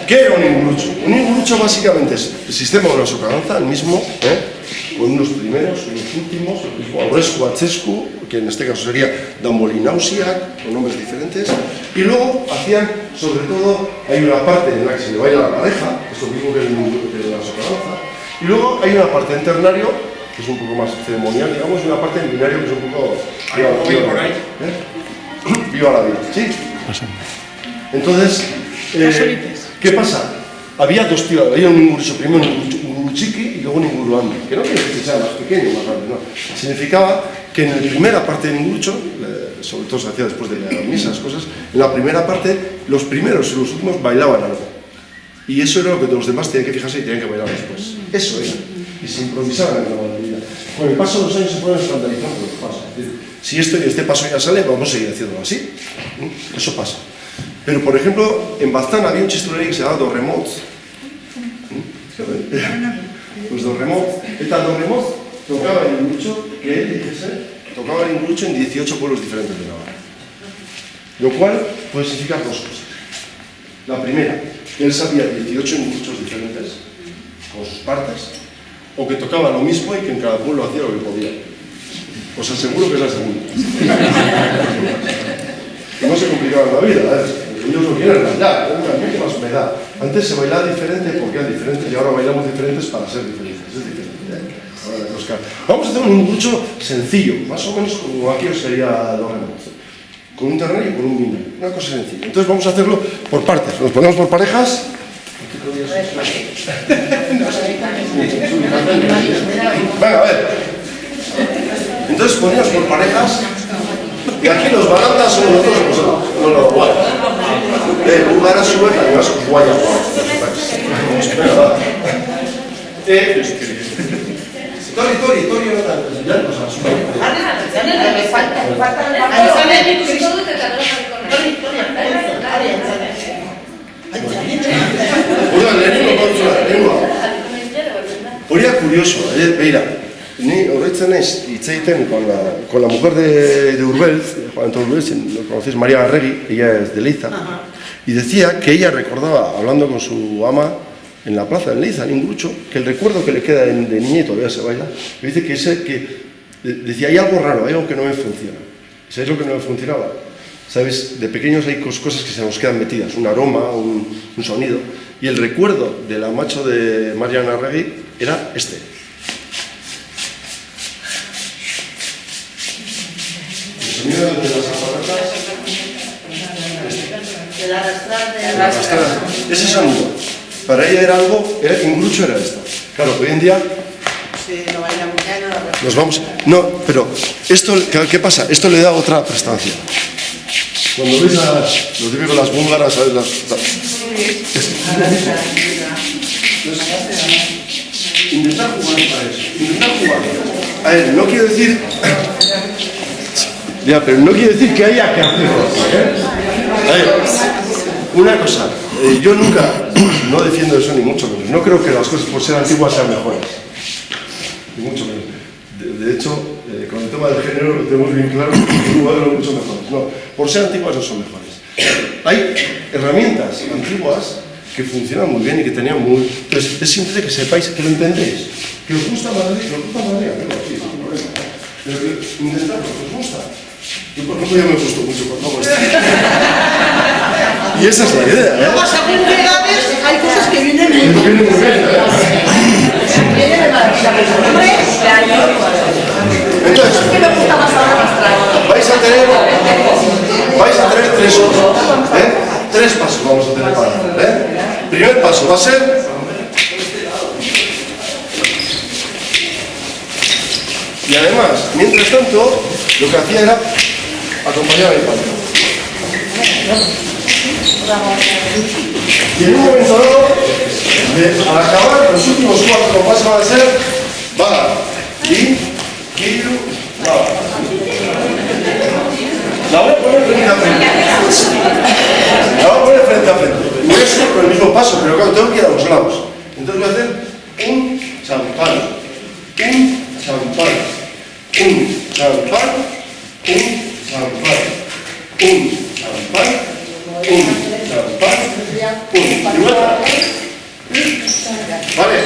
¿Qué era un ingrucho? Un ingrucho básicamente es el sistema de una socadanza, el mismo, con unos primeros, unos últimos, Aurrescu, Achescu, que en este caso sería Dambolinausiac, con nombres diferentes, y luego hacían, sobre todo, hay una parte en la que se le baila la pareja, que es lo mismo que la socadanza, y luego hay una parte en ternario, que es un poco más ceremonial, digamos, y una parte en binario, que es un poco... Viva la vida, ¿sí? Entonces, ¿qué pasa? Había dos tipos, había un ingrucho, primero un inguruchiqui y luego un inguruambi, que no quiere decir que sea más pequeño o más grande, no. Significaba que en la primera parte del ingurucho, sobre todo se hacía después de la misa, las cosas, en la primera parte, los primeros y los últimos bailaban algo. Y eso era lo que los demás tenían que fijarse y tenían que bailar después. Eso era. Y se improvisaban en la bailarina. Con el paso de los años se fueron estandarizando lo que pasa. Es decir, si esto y este paso ya sale, vamos a seguir haciéndolo así. Eso pasa. Pero, por ejemplo, en Baztán había un chistuleri que se llamaba Dorremoz. Pues Dorremoz. Esta Dorremoz tocaba el ingrucho, que él dijese, tocaba el ingrucho en 18 pueblos diferentes de Navarra. Lo cual puede significar dos cosas. La primera, que él sabía 18 ingruchos diferentes, con sus partes, o que tocaba lo mismo y que en cada pueblo hacía lo que podía. Os aseguro que es la segunda. No se complicaba la vida, ellos lo quieren bailar, ¿qué más me da? Antes se bailaba diferente porque eran diferentes y ahora bailamos diferentes para ser diferentes. Es diferente, Vamos a hacer un ingrucho sencillo, más o menos como aquí os sería Dorremoz, con un ternario y con un vino, una cosa sencilla. Entonces vamos a hacerlo por partes, nos ponemos por parejas. Venga, a ver. Entonces ponemos por parejas. Y aquí los barandas son los dos, no los guayas. Búlgara sube, además guayas. Venga, va. Tori, ya nos asume. me falta. Hori curioso, beira, ni horretzen naiz hitz egiten con la mujer de Urbelz, Juan Antonio Urbelz, lo conocéis, María Garregui, ella es de Leiza, y decía que ella recordaba, hablando con su ama en la plaza de Leiza, en Ingrucho, que el recuerdo que le queda de niña y todavía se baila, le dice decía, hay algo raro, hay algo que no me funciona. ¿Sabéis lo que no me funcionaba? ¿Sabes? De pequeños hay cosas que se nos quedan metidas, un aroma, un sonido, y el recuerdo de la macho de Mariana Arregui era este. El sonido de las aparatas. De la arrastrar. Ese sonido, para ella era algo, Ingrucho era esto. Claro, hoy en día Sí, no baila muy bien, no. nos vamos. No, pero esto, ¿qué pasa? Esto le da otra prestancia. Cuando ves lo típico de las búlgaras, ¿sabes? Intentar jugar para eso. Intentar jugar. A ver, no quiero decir. Ya, pero no quiere decir que haya que hacerlo. A ver, una cosa. Yo nunca, no defiendo eso ni mucho menos. No creo que las cosas por ser antiguas sean mejores. Ni mucho menos. De hecho, con el tema del género lo tenemos bien claro, igual son mucho mejores. No, por ser antiguas no son mejores. Hay herramientas antiguas que funciona muy bien y que tenía muy... Entonces, es simple que sepáis que lo entendéis. Que os gusta Madrid, pero sí, sin problema. Pero que intentadlo, que os gusta. Yo, por ejemplo, ya me gustó mucho cuando hago esto. Y esa es la idea, ¿eh? Luego, según qué edades, hay cosas que vienen muy Viene bien. muy bien, ¿eh? Viene de maravilla. Entonces, ¿Qué me gusta más ahora más trago? vais a tener tres cosas, ¿eh? Tres pasos vamos a tener para hacer, ¿eh? Primer paso va a ser... Y además, mientras tanto, lo que hacía era acompañar a mi padre. Y en un momento dado, al acabar, los últimos 4 compases van a ser va, y, kilo, va. La voy a poner frente a frente. La voy a poner frente a frente. Voy a hacer con el mismo paso, pero claro, tengo que ir a los lados. Entonces voy a hacer un champán, un champán, un champán, un champán, un champán, un champán, un. Y vuelta. ¿Vale?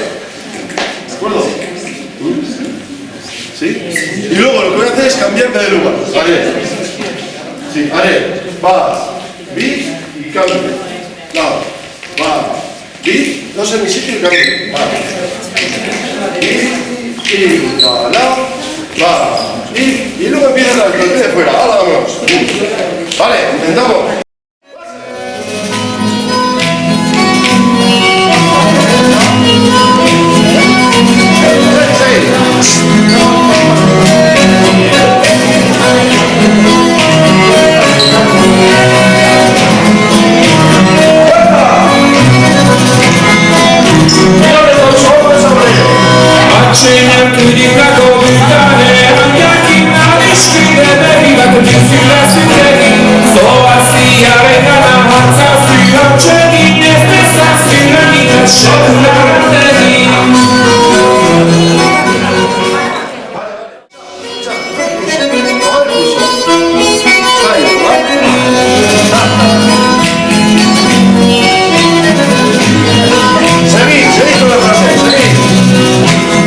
¿De acuerdo? ¿Sí? Y luego lo que voy a hacer es cambiarme de lugar. ¿Vale? Sí, haré va, vi y cambio. Va, vi, no sé mi sitio y cambio. Va, y va, y luego empieza la que de fuera. Ahora vámonos. Vale, intentamos. Accenna più di una capitale, anche a chi non scrive deriva con più filassi sto a stiare dalla mazza sui lancieri e stessa sfilania scelta Seguid con la frase, seguid.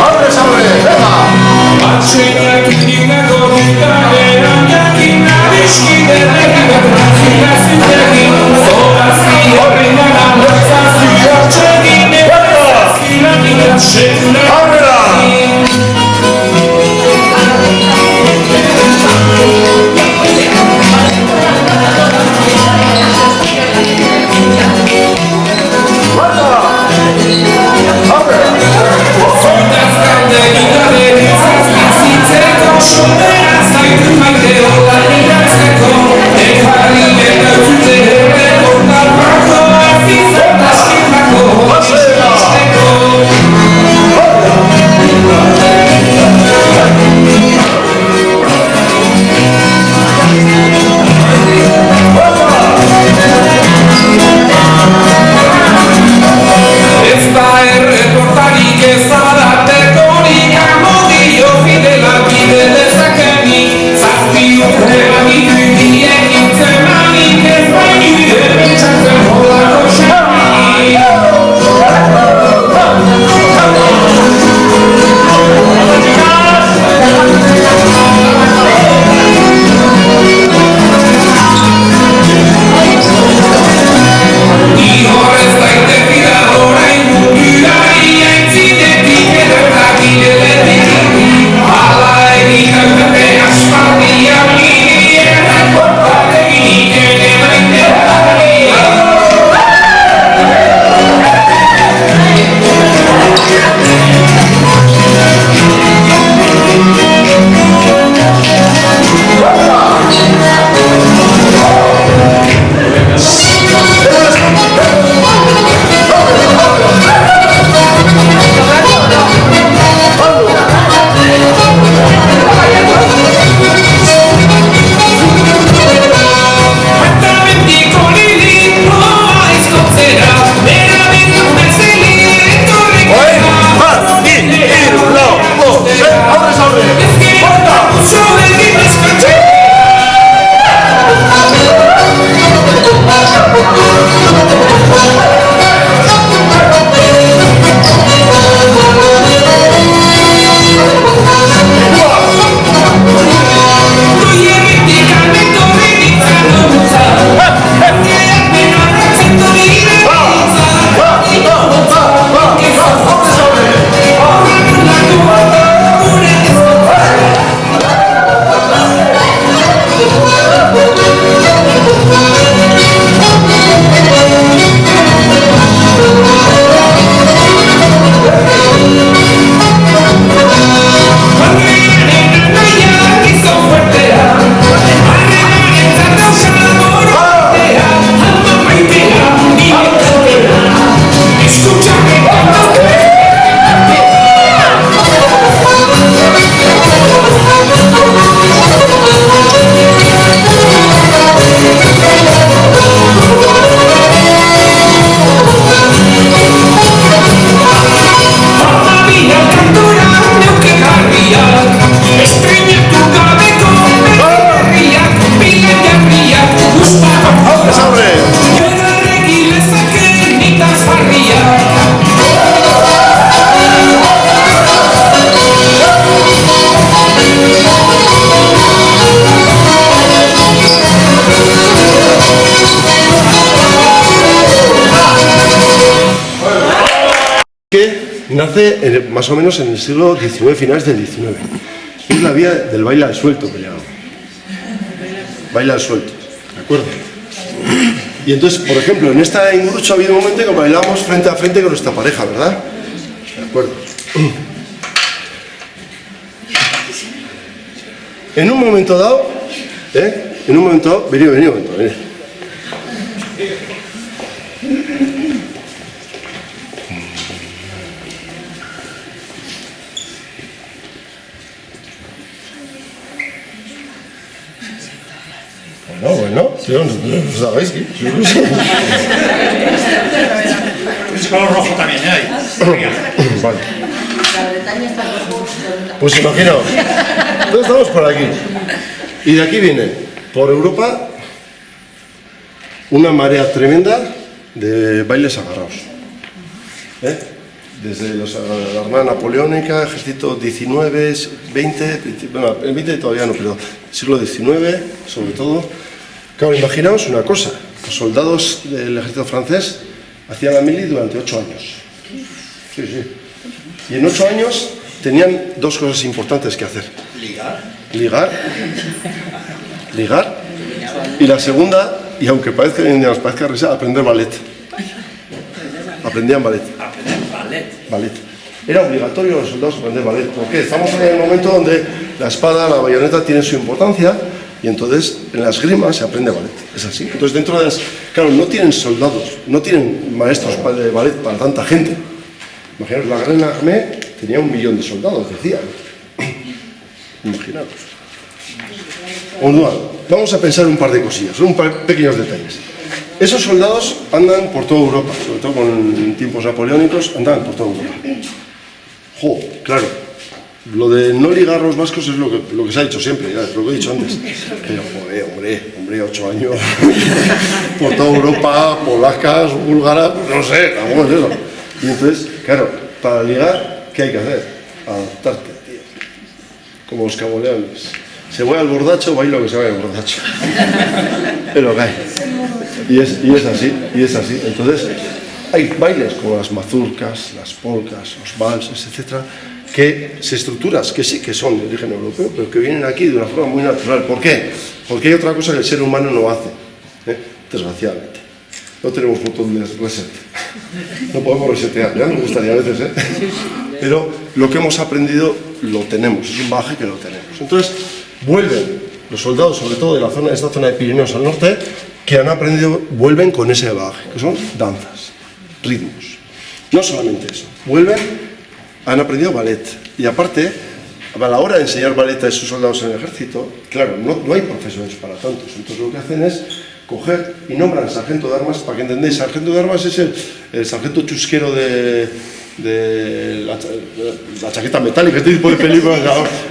¡Abre, abre! que nace más o menos en el siglo XIX, finales del XIX. Es la vía del baile al suelto, que llaman. Baile al suelto, ¿de acuerdo? Y entonces, por ejemplo, en esta Ingurucho ha habido un momento que bailamos frente a frente con nuestra pareja, ¿verdad? De acuerdo. En un momento dado, vení un momento, vení. Bueno, si no sabéis que... Es color rojo también, ¿eh? Vale. Pues imaginaos, entonces estamos por aquí. Y de aquí viene, por Europa, una marea tremenda de bailes agarrados. Desde la Armada Napoleónica, ejército XIX, XX, bueno, el XX todavía no, pero siglo XIX, sobre todo. Claro, imaginaos una cosa, los soldados del ejército francés hacían la mili durante 8 años. Sí, sí. Y en 8 años tenían dos cosas importantes que hacer. Ligar. Y la segunda, y aunque nos parezca risa, aprender ballet. Aprendían ballet. Ballet. Era obligatorio a los soldados aprender ballet. ¿Por qué? Estamos en el momento donde la espada, la bayoneta tienen su importancia y entonces en la esgrima se aprende ballet. Es así. Entonces dentro de las... Claro, no tienen soldados, no tienen maestros de ballet para tanta gente. Imaginaos, la Gran Armée tenía 1 millón de soldados, decían. Imaginaos. Vamos a pensar un par de cosillas, un par de pequeños detalles. Esos soldados andan por toda Europa, sobre todo con tiempos napoleónicos, andaban por toda Europa. Claro, lo de no ligar los vascos es lo que se ha dicho siempre, ya es lo que he dicho antes. Pero, hombre, 8 años, por toda Europa, polacas, búlgaras, pues no sé, vamos, eso. Y entonces, claro, para ligar, ¿qué hay que hacer? Adaptarte, tío. Como los caboleones. Se voy al bordacho, bailo que se vaya al bordacho. Es lo que hay. Y es así. Entonces, hay bailes como las mazurcas, las polcas, los valses, etcétera, que se estructuras que sí que son de origen europeo, pero que vienen aquí de una forma muy natural. ¿Por qué? Porque hay otra cosa que el ser humano no hace, desgraciadamente. No tenemos botón de reset. No podemos resetear, ya nos gustaría a veces, pero lo que hemos aprendido lo tenemos, es un bagaje que lo tenemos. Entonces, vuelven los soldados, sobre todo de esta zona de Pirineos al norte, que han aprendido, vuelven con ese bagaje, que son danzas, ritmos. No solamente eso, han aprendido ballet. Y aparte, a la hora de enseñar ballet a esos soldados en el ejército, claro, no hay profesores para tantos. Entonces lo que hacen es coger y nombran sargento de armas, para que entendáis, sargento de armas es el sargento chusquero de la chaqueta metálica, este tipo de películas,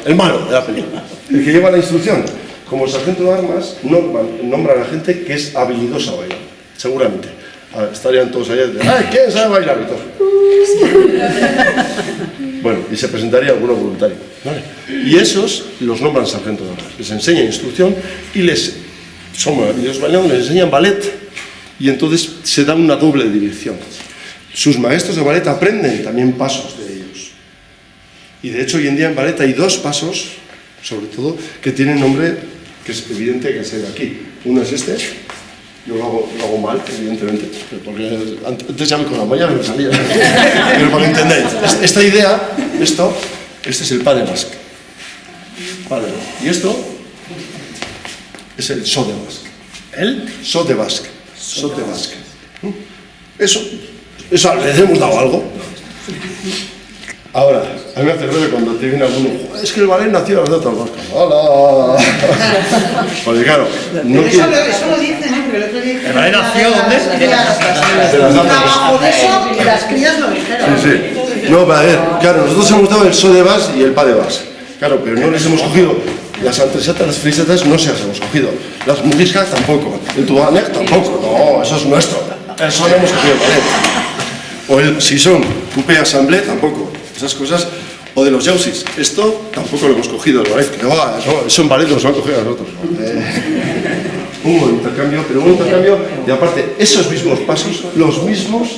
el malo de la película, el que lleva la instrucción. Como sargento de armas, nombran a gente que es habilidosa a bailar, seguramente. Estarían todos allá de, ¡ay, quién sabe bailar! Y todos. Bueno, y se presentaría alguno voluntario, ¿vale? Y esos los nombran sargento de armas, les enseñan instrucción y son maravillosos bailando, les enseñan ballet y entonces se da una doble dirección. Sus maestros de ballet aprenden también pasos de ellos. Y de hecho hoy en día en ballet hay 2 pasos, sobre todo, que tienen nombre que es evidente que es de aquí. Uno es este, yo lo hago mal, evidentemente, porque antes ya con la malla me salía. Pero para que entendáis, esta idea, este es el pas de basque. Vale. Y esto es el saut de basque. ¿El? Saut de basque. Saut de basque. Eso, ¿les hemos dado algo? Ahora, a mí me hace gracia cuando te viene alguno, es que el ballet nació a las datas vascas. ¡Hala! Porque claro, no eso lo dicen, pero el otro día... ¿El ballet nació dónde? De las datas Abajo de eso y las crías lo dijeron. Sí. No, pero a ver, claro, nosotros hemos dado el saut de basque y el pas de basque. Claro, pero no les hemos cogido las antresatas, las frisetas, no se las hemos cogido. Las muriscas tampoco. El tubanek tampoco. No, eso es nuestro. Eso no hemos cogido el ballet. O el sison, coupé assemblé tampoco. Esas cosas, o de los yausis, esto tampoco lo hemos cogido el ballet, que no, eso en ballet nos lo han cogido a nosotros. Un intercambio, y aparte, esos mismos pasos, los mismos,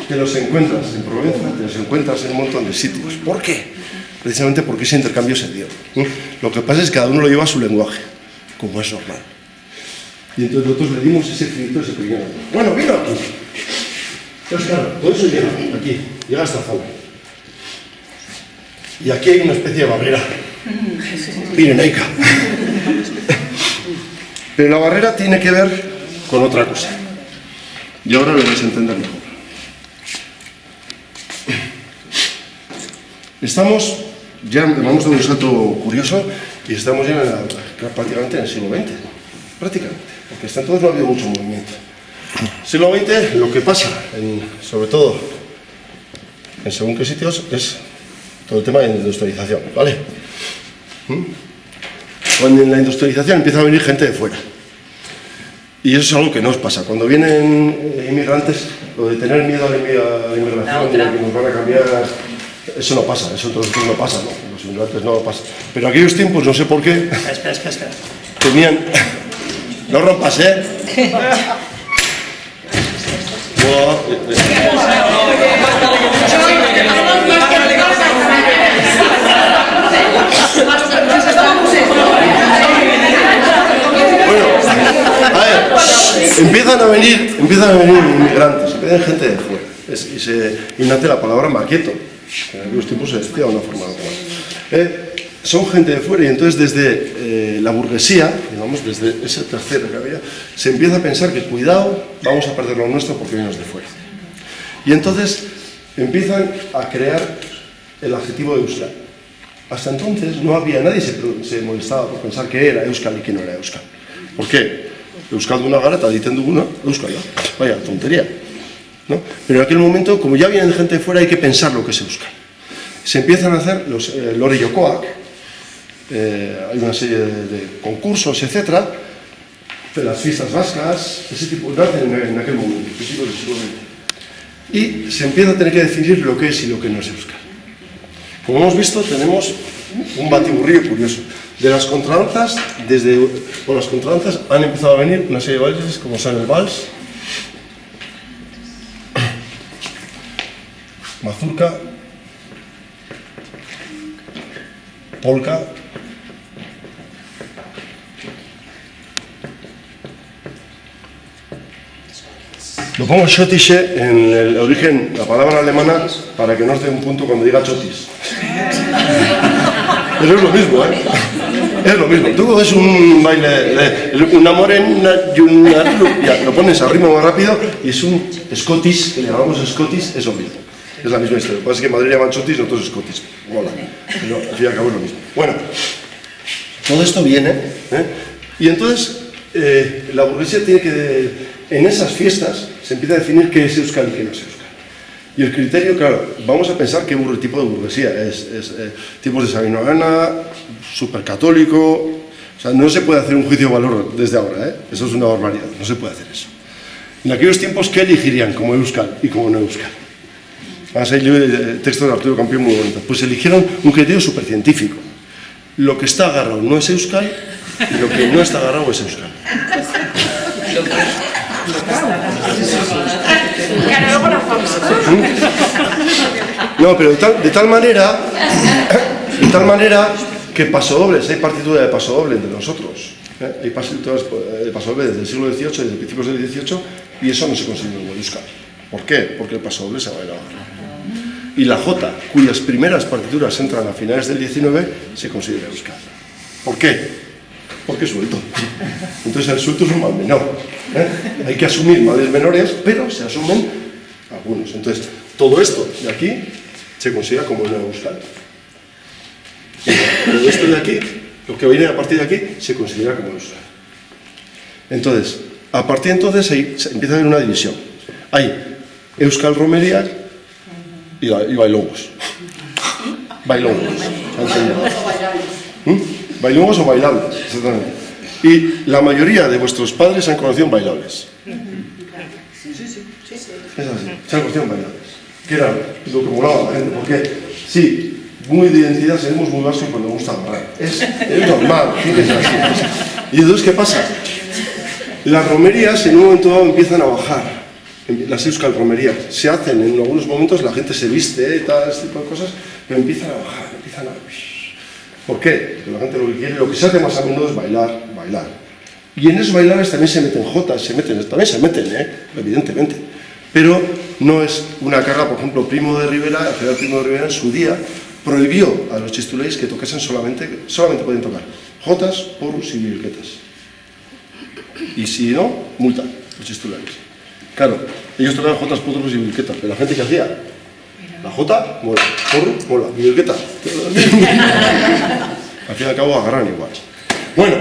te los encuentras en Provenza, te los encuentras en un montón de sitios. ¿Por qué? Precisamente porque ese intercambio se dio. Lo que pasa es que cada uno lo lleva a su lenguaje, como es normal. Y entonces nosotros le dimos ese escrito, ese pequeño. Bueno, mira aquí. Entonces, claro, todo eso llega aquí, llega hasta zona. Y aquí hay una especie de barrera pirenaica. Pero la barrera tiene que ver con otra cosa. Y ahora lo vais a entender mejor. Estamos, ya vamos a dar un salto curioso, y estamos ya prácticamente en el siglo XX. Prácticamente. Porque hasta entonces no ha habido mucho movimiento. Siglo XX, lo que pasa, sobre todo en según qué sitios, es todo el tema de industrialización, ¿vale? Cuando en la industrialización empieza a venir gente de fuera. Y eso es algo que no os pasa. Cuando vienen inmigrantes, lo de tener miedo a la inmigración, de que nos van a cambiar, eso no pasa, eso entonces no pasa, ¿no? Los inmigrantes no pasa. Pero en aquellos tiempos, no sé por qué, Espera. tenían... No rompas, ¿eh? Bueno, a ver, empiezan a venir inmigrantes, empiezan gente de fuera. Y nace la palabra maqueto, que en aquellos tiempos se decía de una forma normal. Son gente de fuera y entonces desde la burguesía, digamos, desde ese tercero que había, se empieza a pensar que cuidado, vamos a perder lo nuestro porque vienes de fuera. Y entonces empiezan a crear el adjetivo de euskal. Hasta entonces no había, nadie se molestaba por pensar que era euskal y que no era euskal. ¿Por qué? Euskal duna gara eta diten duguna euskal da. Vaya tontería, ¿no? Pero en aquel momento, como ya vienen gente de fuera, hay que pensar lo que es euskal. Se empiezan a hacer los lore jokoak, hay una serie de concursos, etcétera, de las fiestas vascas, ese tipo de arte en aquel momento, principios del siglo XX. Y se empieza a tener que definir lo que es y lo que no es euskal. Como hemos visto, tenemos un batiburrillo curioso. De las contradanzas, por las contradanzas han empezado a venir una serie de bailes como son el vals, mazurka, polka, lo pongo schottische en el origen, la palabra alemana, para que no os dé un punto cuando diga chotis. Pero es lo mismo, ¿eh? Es lo mismo. Tú coges un baile, una morena y una rubia, lo pones a ritmo más rápido y es un scottish, que le llamamos scottish, es lo mismo. Es la misma historia. Lo que pasa es que en Madrid llaman chotis, nosotros scottish. Mola. Pero al fin y al cabo es lo mismo. Bueno, todo esto viene, y entonces la burguesía tiene que, en esas fiestas, se empieza a definir qué es euskal y qué no es euskal. Y el criterio, claro, vamos a pensar qué tipo de burguesía es tipos de sabinogana, supercatólico. O sea, no se puede hacer un juicio de valor desde ahora, ¿eh? Eso es una barbaridad, no se puede hacer eso. En aquellos tiempos, ¿qué elegirían como euskal y como no euskal? Vamos a ir el texto de Arturo Campión muy bonito. Pues eligieron un criterio supercientífico. Lo que está agarrado no es euskal y lo que no está agarrado es euskal. No, pero de tal manera que pasodobles, hay partitura de pasodoble entre nosotros, hay partituras de pasodoble desde el siglo XVIII, desde principios del XVIII, y eso no se considera como euskal. ¿Por qué? Porque el pasodoble se bailaba. Y la jota, cuyas primeras partituras entran a finales del XIX, se considera euskal. ¿Por qué? Porque es suelto. Entonces el suelto es un mal menor. Hay que asumir males menores, pero se asumen algunos. Entonces, todo esto de aquí se considera como una euskal. Todo esto de aquí, lo que viene a partir de aquí, se considera como euskal. Entonces, a partir de entonces ahí empieza a haber una división. Hay euskal romería y bailongos. Bailongos. Bailongos o bailables, exactamente. Y la mayoría de vuestros padres se han conocido en bailables. Es así, se han conocido en bailables. Que era lo que molaba a la gente, porque sí, muy de identidad, seremos muy vascos cuando nos gusta bailar. Es normal, tiene que ser así. Y entonces, ¿qué pasa? Las romerías en un momento dado empiezan a bajar las euskalromerías se hacen en algunos momentos, la gente se viste y tal, este tipo de cosas, pero empiezan a bajar, empiezan a... ¿Por qué? Porque la gente lo que quiere, lo que se hace más a menudo es bailar. Y en esos bailares también se meten jotas, también se meten, evidentemente. Pero no es una carga, por ejemplo, el general Primo de Rivera en su día prohibió a los chistuleis que tocasen solamente podían tocar jotas, porros y virguetas. Y si no, multa, los chistuleis. Claro, ellos tocaban jotas, porros y virguetas, pero la gente que hacía la jota, mola, porro, mola, virgueta. Al fin y al cabo agarran igual. Bueno,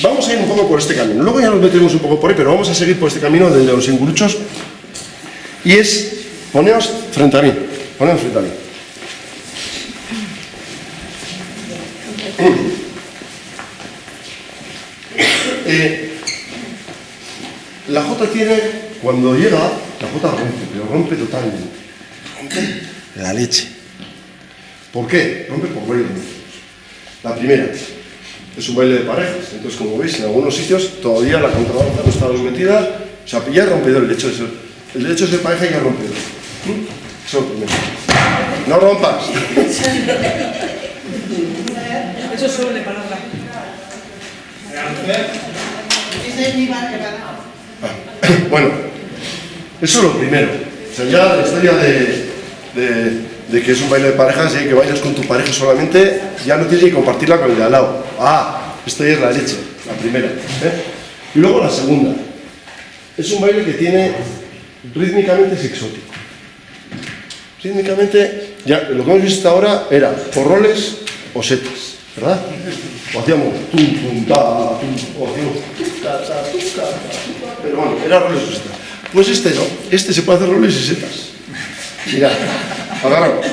vamos a ir un poco por este camino. Luego ya nos meteremos un poco por ahí, pero vamos a seguir por este camino del de los inguruchos. Y es, poneos frente a mí. La jota tiene, cuando llega, la jota rompe, pero rompe totalmente. Rompe la leche. ¿Por qué? Rompe por varios motivos. La primera, es un baile de parejas. Entonces, como veis, en algunos sitios todavía la contradanza no está metida. O sea, ya ha rompido el hecho de ser pareja ya ha rompido. Eso es lo primero. No rompas. Eso solo de palabra. Bueno, eso es lo primero. O sea, ya la historia de que es un baile de parejas y que bailas con tu pareja solamente, ya no tienes que compartirla con el de al lado. Esto ya es la leche, la primera. Y luego la segunda. Es un baile que tiene, rítmicamente es exótico. Rítmicamente, ya lo que hemos visto ahora era por roles o setas, ¿verdad? O hacíamos tum, tum, ta, tum, o hacíamos ta, ta, tum, ta, ta, pero bueno, era roles o setas. Pues este no, este se puede hacer roles y setas. Mirad, agarramos.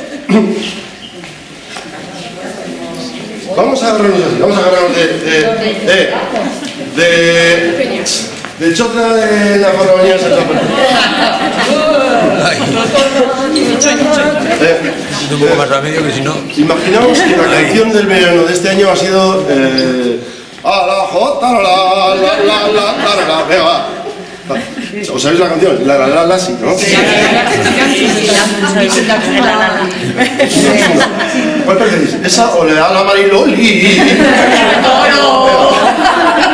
Vamos a agarrarnos así, vamos a agarrarnos de chota de la farmacia. Un poco más a medio que si no. Imaginaos que la canción del verano de este año ha sido a la jota, la, venga, va. ¿Os sabéis la canción? La, sí, ¿no? ¿Cuál preferís? ¿Esa o le da la Mariloli?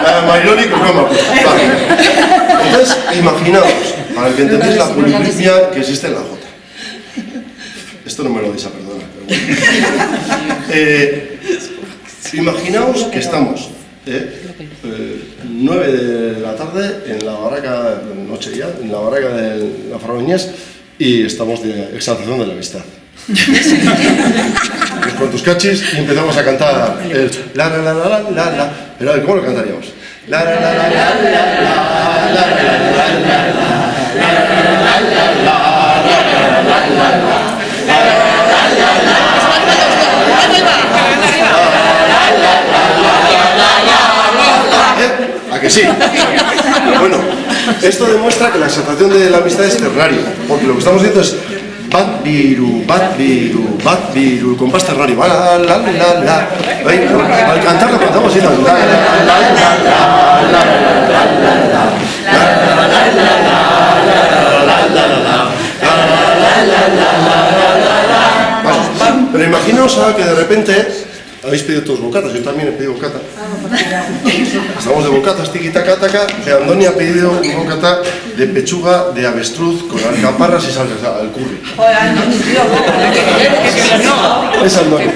La Mariloli con no me acuerdo. Vale. Entonces, imaginaos, para que entendáis la polirritmia que existe en la jota. Esto no me lo dice, perdona. Imaginaos que estamos 9 de la tarde en la barraca, noche ya, en la barraca de la Farmañés y estamos de exaltación de la amistad. Con tus cachis y empezamos a cantar el la la la la la la. Pero a ver, ¿cómo lo cantaríamos? La la la la la la la la ¿a que sí? Bueno, esto demuestra que la exaltación de la amistad es ternaria, porque lo que estamos haciendo es bat viru, compás ternario, la la la la. Al cantar lo cantamos así, la la la la la. Pero imaginaos ahora que de repente habéis pedido todos bocatas, yo también he pedido bocata. Estamos de bocatas, tiki taka taka. Andoni ha pedido un bocata de pechuga de avestruz con alcaparras y salsa al curry. Es Andoni. Le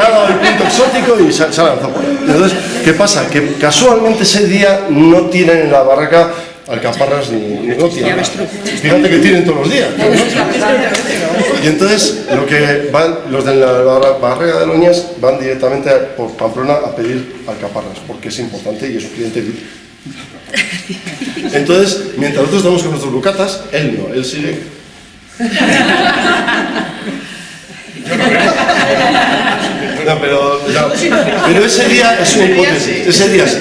ha dado el punto exótico y se ha lanzado por ahí. Entonces, ¿qué pasa? Que casualmente ese día no tienen en la barraca alcaparras ni no tienen. Fíjate que tienen todos los días. Y entonces lo que van los de la barrera de Loñas van directamente por Pamplona a pedir alcaparras porque es importante y es un cliente VIP. Entonces, mientras nosotros estamos con nuestros bocatas, él no, él sigue. No, pero ese día es una hipótesis, ese día sí.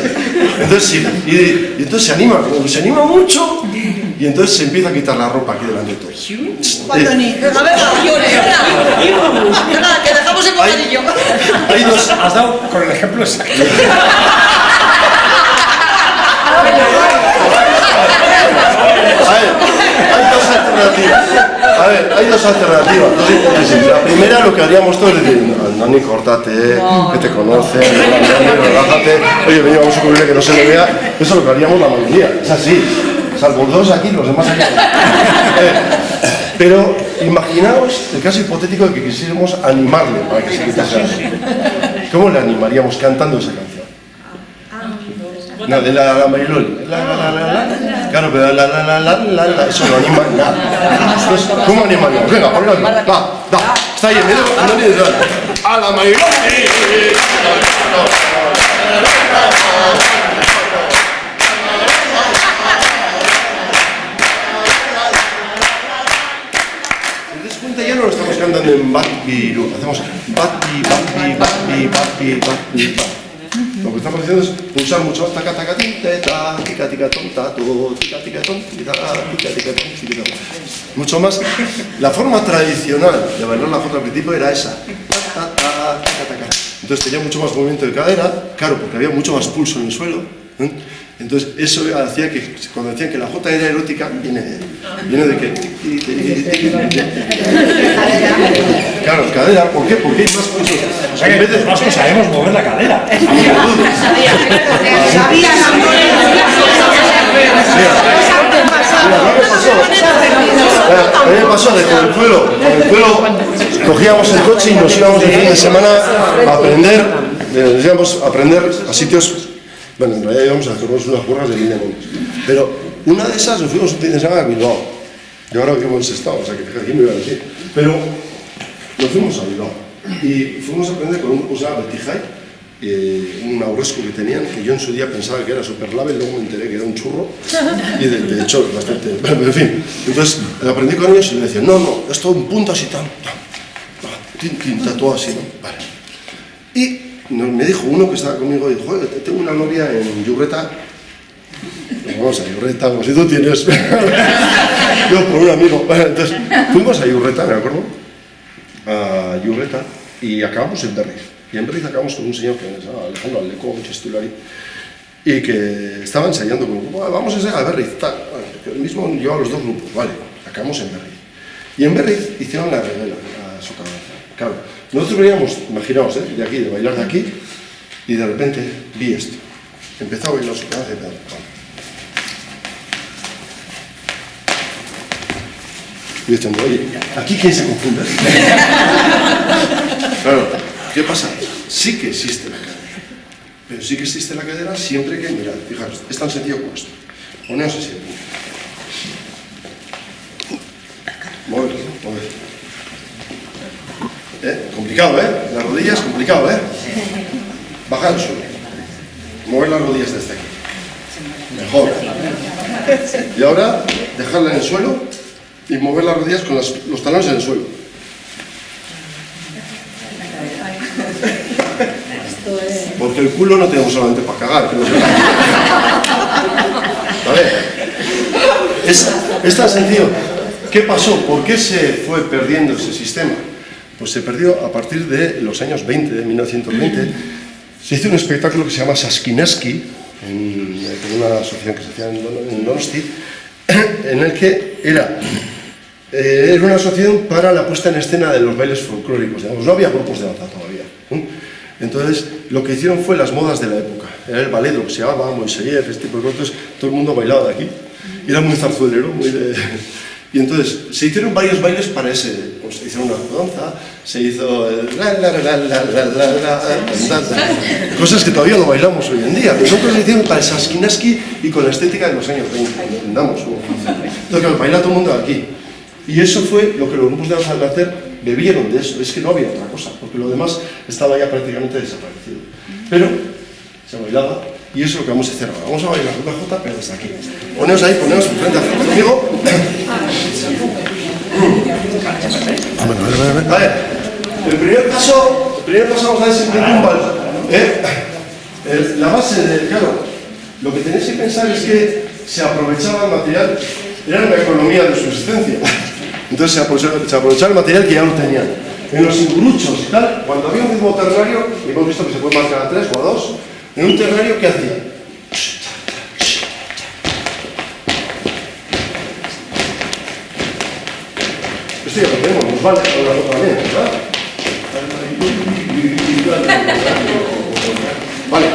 Entonces sí, y entonces se anima mucho y entonces se empieza a quitar la ropa aquí delante de todos. Venga, que dejamos el bocadillo. Hay dos. Has dado con el ejemplo exacto. A ver, dos alternativas. Entonces, la primera lo que haríamos todos es decir, Nani, córtate, que te conocen, relájate, oye, venga, vamos a cubrirle que no se le vea. Eso es lo que haríamos la mayoría, es así. Salvo dos aquí, los demás aquí. Pero imaginaos el caso hipotético de que quisiéramos animarle para que se quitase algo. ¿Cómo le animaríamos cantando esa canción? No, de la Mariloli. Claro, pero eso no anima nada. Entonces, ¿cómo animaríamos? Venga, ponlo, va, está ahí en medio, a la Mariloli. Ya no lo estamos cantando en Batbiru, hacemos Batbi. Lo que estamos haciendo es pulsar mucho taca taca tita, tica tica tonta, tica tica tonta, tica tica tonta. Mucho más. La forma tradicional de bailar la jota al principio era esa. Entonces tenía mucho más movimiento de cadera, claro, porque había mucho más pulso en el suelo. Entonces eso hacía que cuando decían que la jota era erótica, viene de que... Claro, cadera, ¿por qué? Porque hay más pulso. O sea que los vascos sabemos mover la cadera. A mí me pasó de con el pueblo cogíamos el coche y nos íbamos el fin de semana a aprender, a sitios. Bueno, en realidad íbamos a hacernos unas burras de Lindemont. Pero una de esas nos fuimos un fin de semana a Bilbao. Yo ahora vivo en Sestao, o sea que aquí me iba a decir. Pero nos fuimos a Bilbao y fuimos a aprender con un grupo que se llama Betijay, un auresco que tenían, que yo en su día pensaba que era super lave, luego me enteré que era un churro y de hecho bastante. Bueno, en fin, entonces aprendí con ellos y me decían, no, es todo un punto así, todo así, ¿no? Vale. Y me dijo uno que estaba conmigo, dijo, joder, tengo una novia en Yurreta. Vamos a Yurreta, como si tú tienes. Yo por un amigo. Bueno, entonces, fuimos a Yurreta, me acuerdo, a Yurreta, y acabamos en Berriz. Y en Berriz acabamos con un señor que se llama Alejandro Aldeco, un chistulari, y que estaba ensayando con un grupo, vamos a Berriz, tal. Bueno, el mismo llevaba los dos grupos, vale, acabamos en Berriz. Y en Berriz hicieron la revela, la socadanza. Claro, nosotros veníamos, imaginaos, de aquí, de bailar de aquí, y de repente vi esto. Empezó a bailar socadanza y pedal. Y yo diciendo, oye, ¿aquí quién se confunde? Claro, ¿qué pasa? Sí que existe la cadera. Pero sí que existe la cadera siempre que, mirad, fijaros, es tan sencillo como esto. Poneos así. Moverlo. Complicado, las rodillas, complicado, bajar al suelo, mover las rodillas desde aquí, mejor, y ahora dejarla en el suelo y mover las rodillas con los talones en el suelo. Porque el culo no tenemos solamente para cagar, que no se... ¿Vale? Es tan sencillo. ¿Qué pasó? ¿Por qué se fue perdiendo ese sistema? Pues se perdió a partir de los años 20, de 1920. Se hizo un espectáculo que se llama Saskineski, en una asociación que se hacía en Donosti, en el que era una asociación para la puesta en escena de los bailes folclóricos. Digamos, no había grupos de danza todavía. Entonces, lo que hicieron fue las modas de la época. Era el ballet, lo que se llamaba Moiseyev, este tipo de cosas. Todo el mundo bailaba de aquí. Y era muy zarzuelero, muy de... Y entonces, se hicieron varios bailes para ese... Pues se hicieron una danza, se hizo... cosas que todavía no bailamos hoy en día. Pero son cosas que se hicieron para el Saskineski y con la estética de los años 20. Entendamos. Entonces, baila todo el mundo aquí. Y eso fue lo que los grupos de danza del hacer bebieron de eso. Es que no había otra cosa, porque lo demás estaba ya prácticamente desaparecido. Pero se bailaba, y eso es lo que vamos a hacer ahora. Vamos a bailar una jota, pero desde aquí. Poneos ahí, poneos frente a frente conmigo. A ver, el primer paso vamos a ver siempre un vals. La base de, claro, lo que tenéis que pensar es que se aprovechaba el material, era una economía de subsistencia. Entonces se aprovechaba el material que ya lo tenían. En los inguruchos y tal, cuando había un ritmo ternario, y hemos visto que se puede marcar a 3 o a 2, en un ternario, ¿qué hacía? Esto ya lo tenemos, nos vale con la otra vez, ¿verdad? Vale,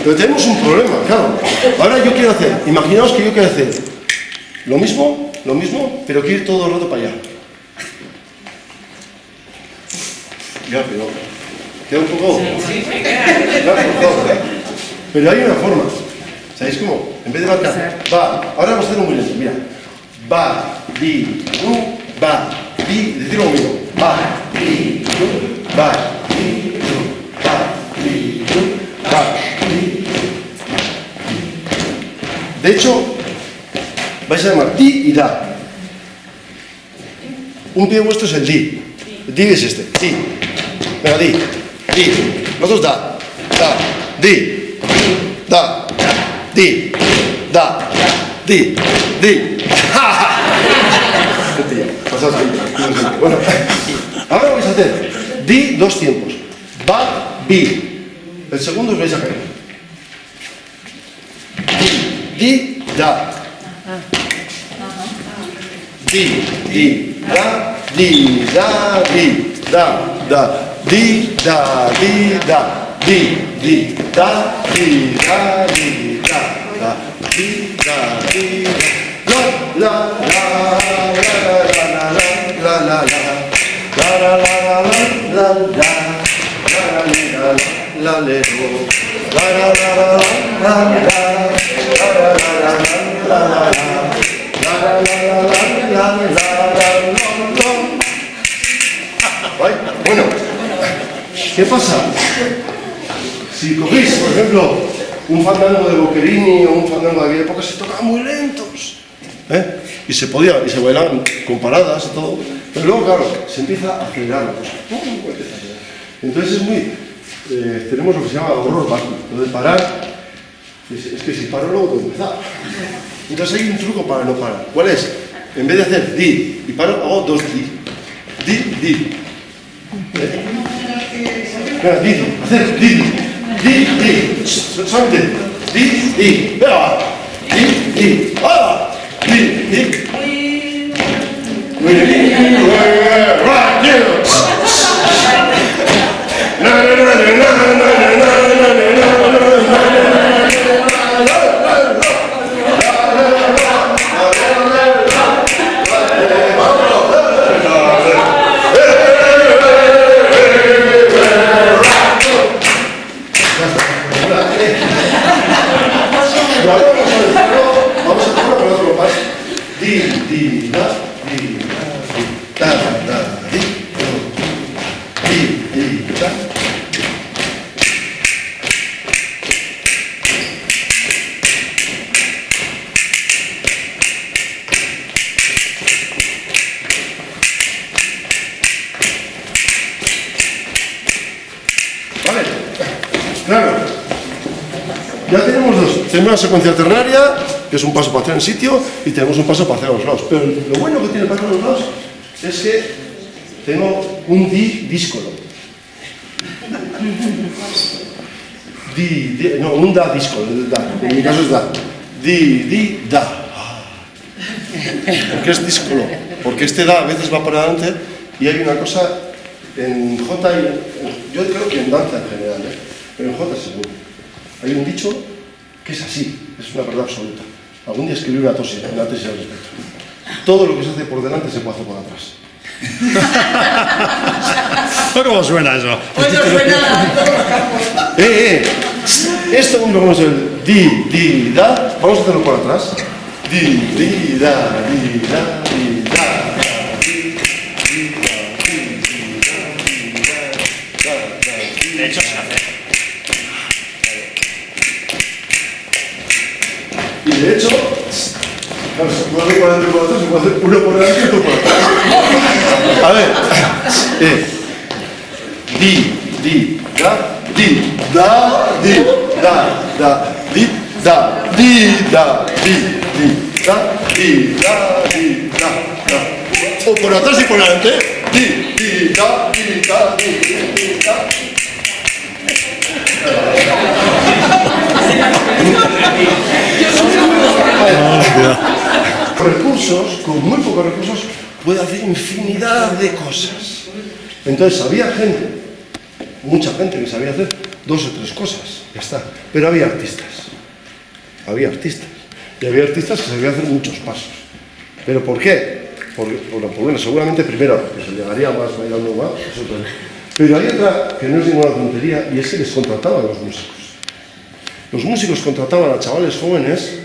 pero tenemos un problema, claro. Ahora yo quiero hacer, imaginaos que yo quiero hacer lo mismo, pero quiero ir todo el rato para allá. Ya, pero queda un poco... Pero hay una forma. ¿Sabéis cómo? En vez de marcar, va, ahora vamos a hacerlo muy lento, mira. Va, di, va, di, decirlo conmigo. Va, di, va, di, va, di, va, di. De hecho, vais a llamar di y da. Un pie vuestro es el di. El di es este, di. Venga, di, nosotros da, di, da, di, da, di, Bueno, ahora vais a hacer di dos tiempos, va, bi. El segundo os vais a caer. Di, da. Di, da, di, da, di, da, da. Di, da, di, da, di, da, di, da, di, da, da, di, da, di, da, la, bueno, ¿qué pasa? Si cogéis, por ejemplo, un fandango de Boccherini o un fandango de aquella época, se tocaban muy lentos, ¿eh? Y se bailaban con paradas y todo, pero luego, claro, se empieza a acelerar la cosa. Entonces es muy... tenemos lo que se llama horror básico, lo de parar, es que si paro luego tengo que empezar. Entonces hay un truco para no parar. ¿Cuál es? En vez de hacer di y paro, hago dos di. Di. Venga, di, hacer di. Solamente di. Venga, va. Di. ¡Hala! Di. Vamos a hacerlo con otro paso. Di, da, di, da. Vale, claro. Ya tenemos dos. Tenemos una secuencia ternaria, que es un paso para hacer en sitio, y tenemos un paso para hacer a los lados. Pero lo bueno que tiene para hacer a los lados es que tengo un di díscolo. No, un da díscolo, en mi caso es da. Di, da. ¿Por qué es díscolo? Porque este da a veces va para adelante y hay una cosa en J yo creo que en danza en general, pero en J seguro. Hay un dicho que es así, es una verdad absoluta. Algún día escribí una tesis al respecto. Todo lo que se hace por delante se puede hacer por atrás. ¿Cómo suena eso? Pues no suena a todos los campos. Esto mismo vamos a hacer di, da. Vamos a hacerlo por atrás. Di, da. De hecho, se hace. Y de hecho, claro, se puede hacer por adelante y por atrás, se puede hacer uno por delante y otro por atrás. A ver, di, da. O por atrás y por delante. Di, da. Recursos, con muy pocos recursos, puede hacer infinidad de cosas. Entonces había gente, mucha gente que sabía hacer 2 o 3 cosas, ya está. Pero había artistas. Había artistas. Y había artistas que sabían hacer muchos pasos. ¿Pero por qué? Bueno, seguramente primero, que se llegaría más bailando más, pero hay otra que no es ninguna tontería, y es que les contrataban los músicos. Los músicos contrataban a chavales jóvenes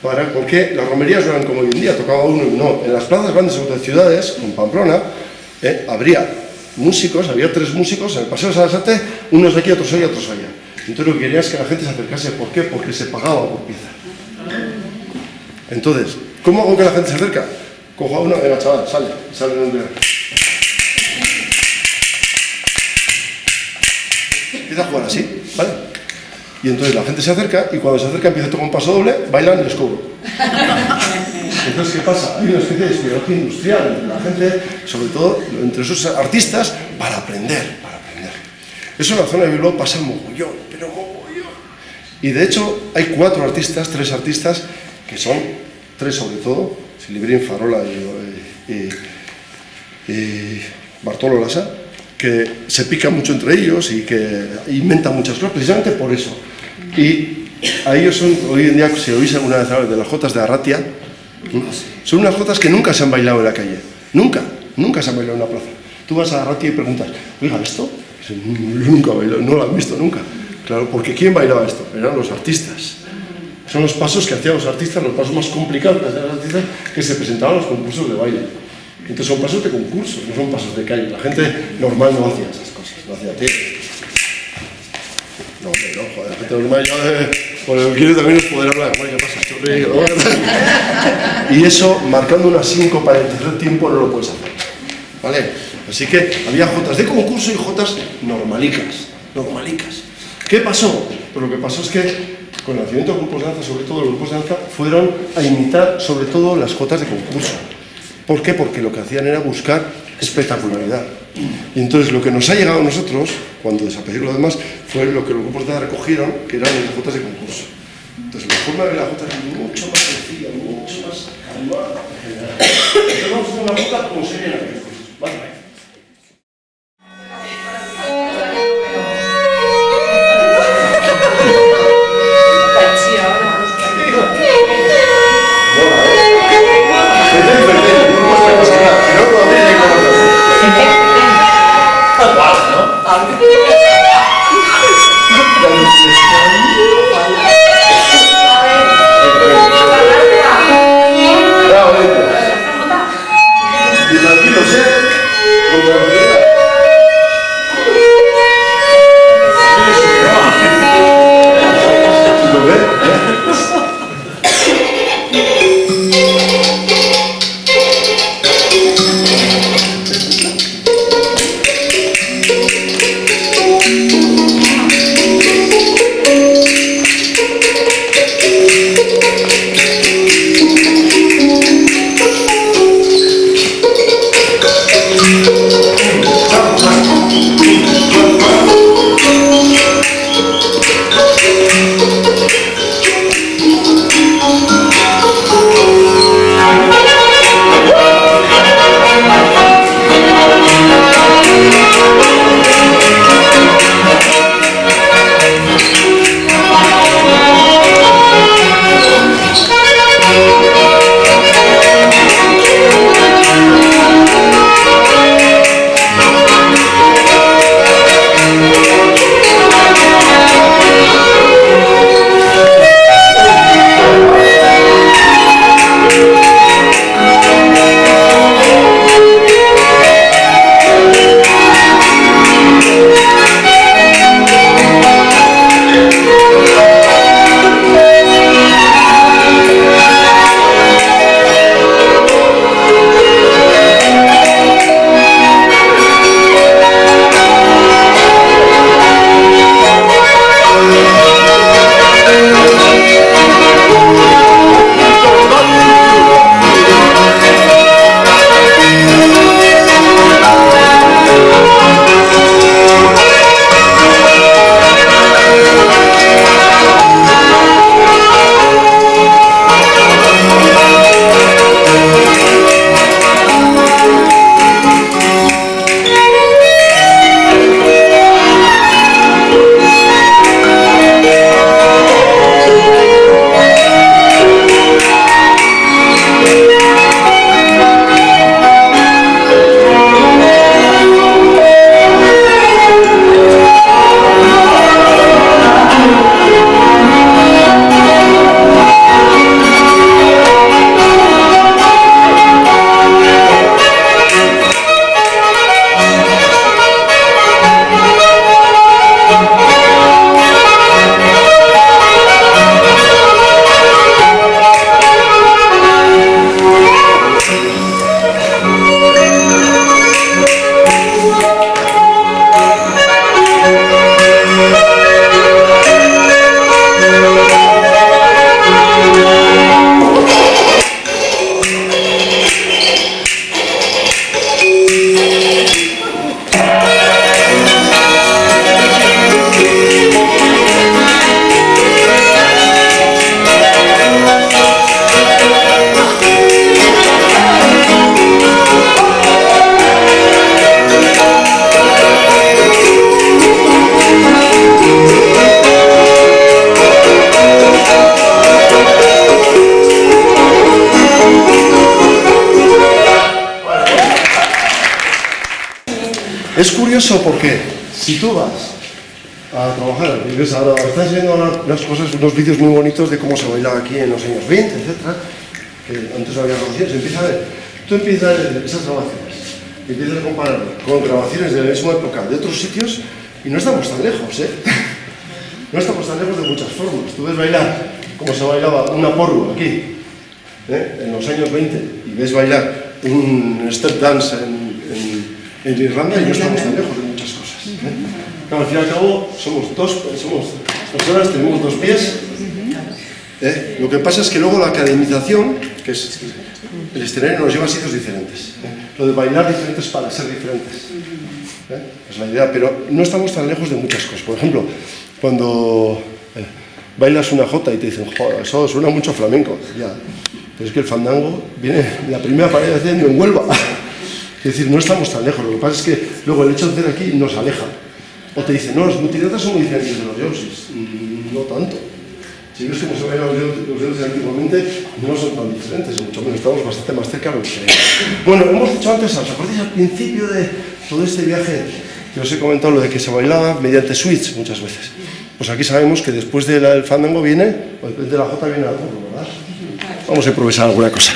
porque las romerías no eran como hoy en día, tocaba uno y no. En las plazas grandes de ciudades, como Pamplona, habría músicos, había 3 músicos en el Paseo de Sarasate, unos de aquí, otros allá, otros allá. Entonces lo que quería es que la gente se acercase. ¿Por qué? Porque se pagaba por pieza. Entonces, ¿cómo hago que la gente se acerca? Cojo a uno, venga chaval, sale de un... Empieza a jugar así, ¿vale? Y entonces la gente se acerca, y cuando se acerca empieza a tocar un paso doble, bailan y les cobro. Entonces, ¿qué pasa? Hay una especie de espionaje industrial entre la gente, sobre todo entre esos artistas, para aprender. Eso en la zona de Bilbao pasa mogollón, pero mogollón. Y de hecho, hay 4 artistas, 3 artistas, que son 3 sobre todo, Silibrín, Farola y Bartolo Lasa, que se pican mucho entre ellos y que inventan muchas cosas, precisamente por eso. Y a ellos son, hoy en día, si oís alguna vez hablar de las jotas de Arratia, son unas jotas que nunca se han bailado en la calle. Nunca se han bailado en una plaza. Tú vas a Arratia y preguntas, oiga, ¿esto? Yo nunca he bailado, no lo han visto nunca. Claro, porque ¿quién bailaba esto? Eran los artistas. Son los pasos que hacían los artistas, los pasos más complicados que hacían los artistas, que se presentaban a los concursos de baile. Entonces son pasos de concurso, no son pasos de calle. La gente normal no hacía esas cosas, no hacía tío. No, hombre, no, joder, la gente normal ya... Pues lo que quiere también es poder hablar. Bueno, ¿qué pasa? Chorri, ¿no? Y eso, marcando una síncopa en el tercer tiempo, no lo puedes hacer. ¿Vale? Así que había jotas de concurso y jotas normalicas. ¿Qué pasó? Pues lo que pasó es que con el nacimiento de grupos de danza, sobre todo los grupos de danza, fueron a imitar sobre todo las jotas de concurso. ¿Por qué? Porque lo que hacían era buscar espectacularidad. Y entonces lo que nos ha llegado a nosotros, cuando desapareció lo demás, fue lo que los grupos de danza recogieron, que eran las jotas de concurso. Entonces la forma de la jota es mucho más sencilla, mucho más calmada. Entonces vamos a hacer una jota como serían aquellas cosas. ¿Vale? Es curioso porque si tú vas a trabajar, y ves ahora, estás viendo ahora unas cosas, unos vídeos muy bonitos de cómo se bailaba aquí en los años 20, etcétera, que antes no había grabaciones, empieza a ver, tú empiezas a ver esas grabaciones, y empiezas a compararlo con grabaciones de la misma época de otros sitios, y no estamos tan lejos, ¿eh? No estamos tan lejos de muchas formas. Tú ves bailar como se bailaba una porru aquí, en los años 20, y ves bailar un step dance en Irlanda, y no estamos tan lejos de muchas cosas. Claro, al fin y al cabo, somos personas, tenemos dos pies. Lo que pasa es que luego la academización, que es el escenario, nos lleva a sitios diferentes. Lo de bailar diferentes para ser diferentes. Es la idea, pero no estamos tan lejos de muchas cosas. Por ejemplo, cuando bailas una jota y te dicen, joder, eso suena mucho flamenco. Ya, pero es que el fandango viene la primera pared haciendo en Huelva. Es decir, no estamos tan lejos. Lo que pasa es que luego el hecho de hacer aquí nos aleja. O te dicen, no, los multinatas son muy diferentes de los dioses. No tanto. Si ves cómo se bailan los dioses antiguamente, no son tan diferentes, mucho menos, estamos bastante más cerca de lo que creemos. Bueno, hemos dicho antes, ¿os acordáis al principio de todo este viaje que os he comentado, lo de que se bailaba mediante switch muchas veces? Pues aquí sabemos que después del fandango viene, o después de la jota viene el burro, ¿verdad? Vamos a improvisar alguna cosa.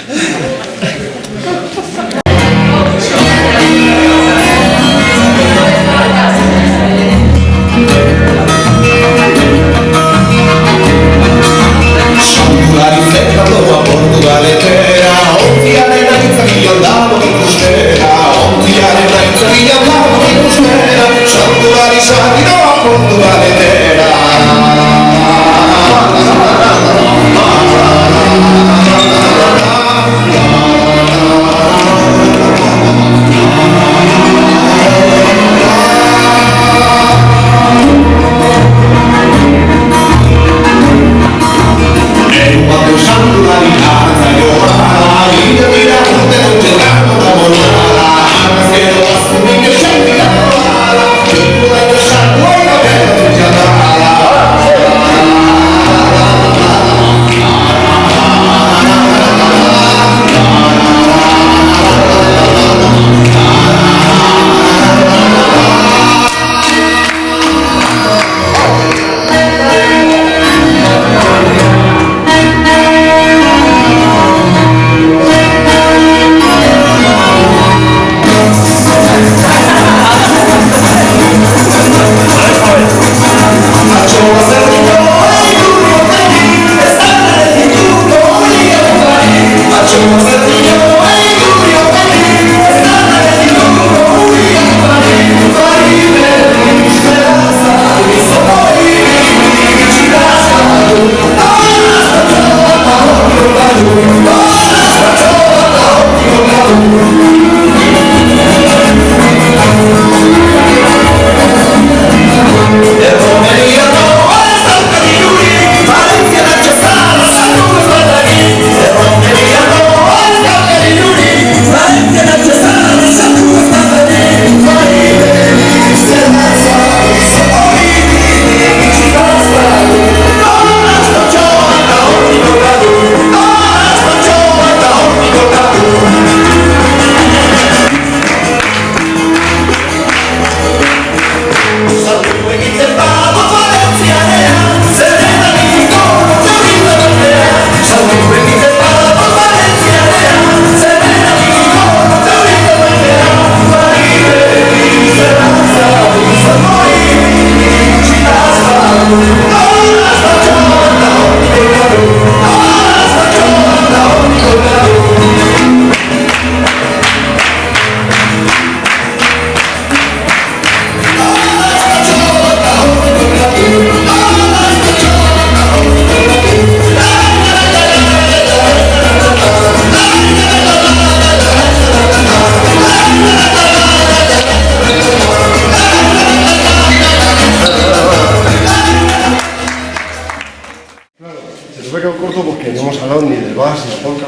Porque no hemos hablado ni del vals, ni de la polka,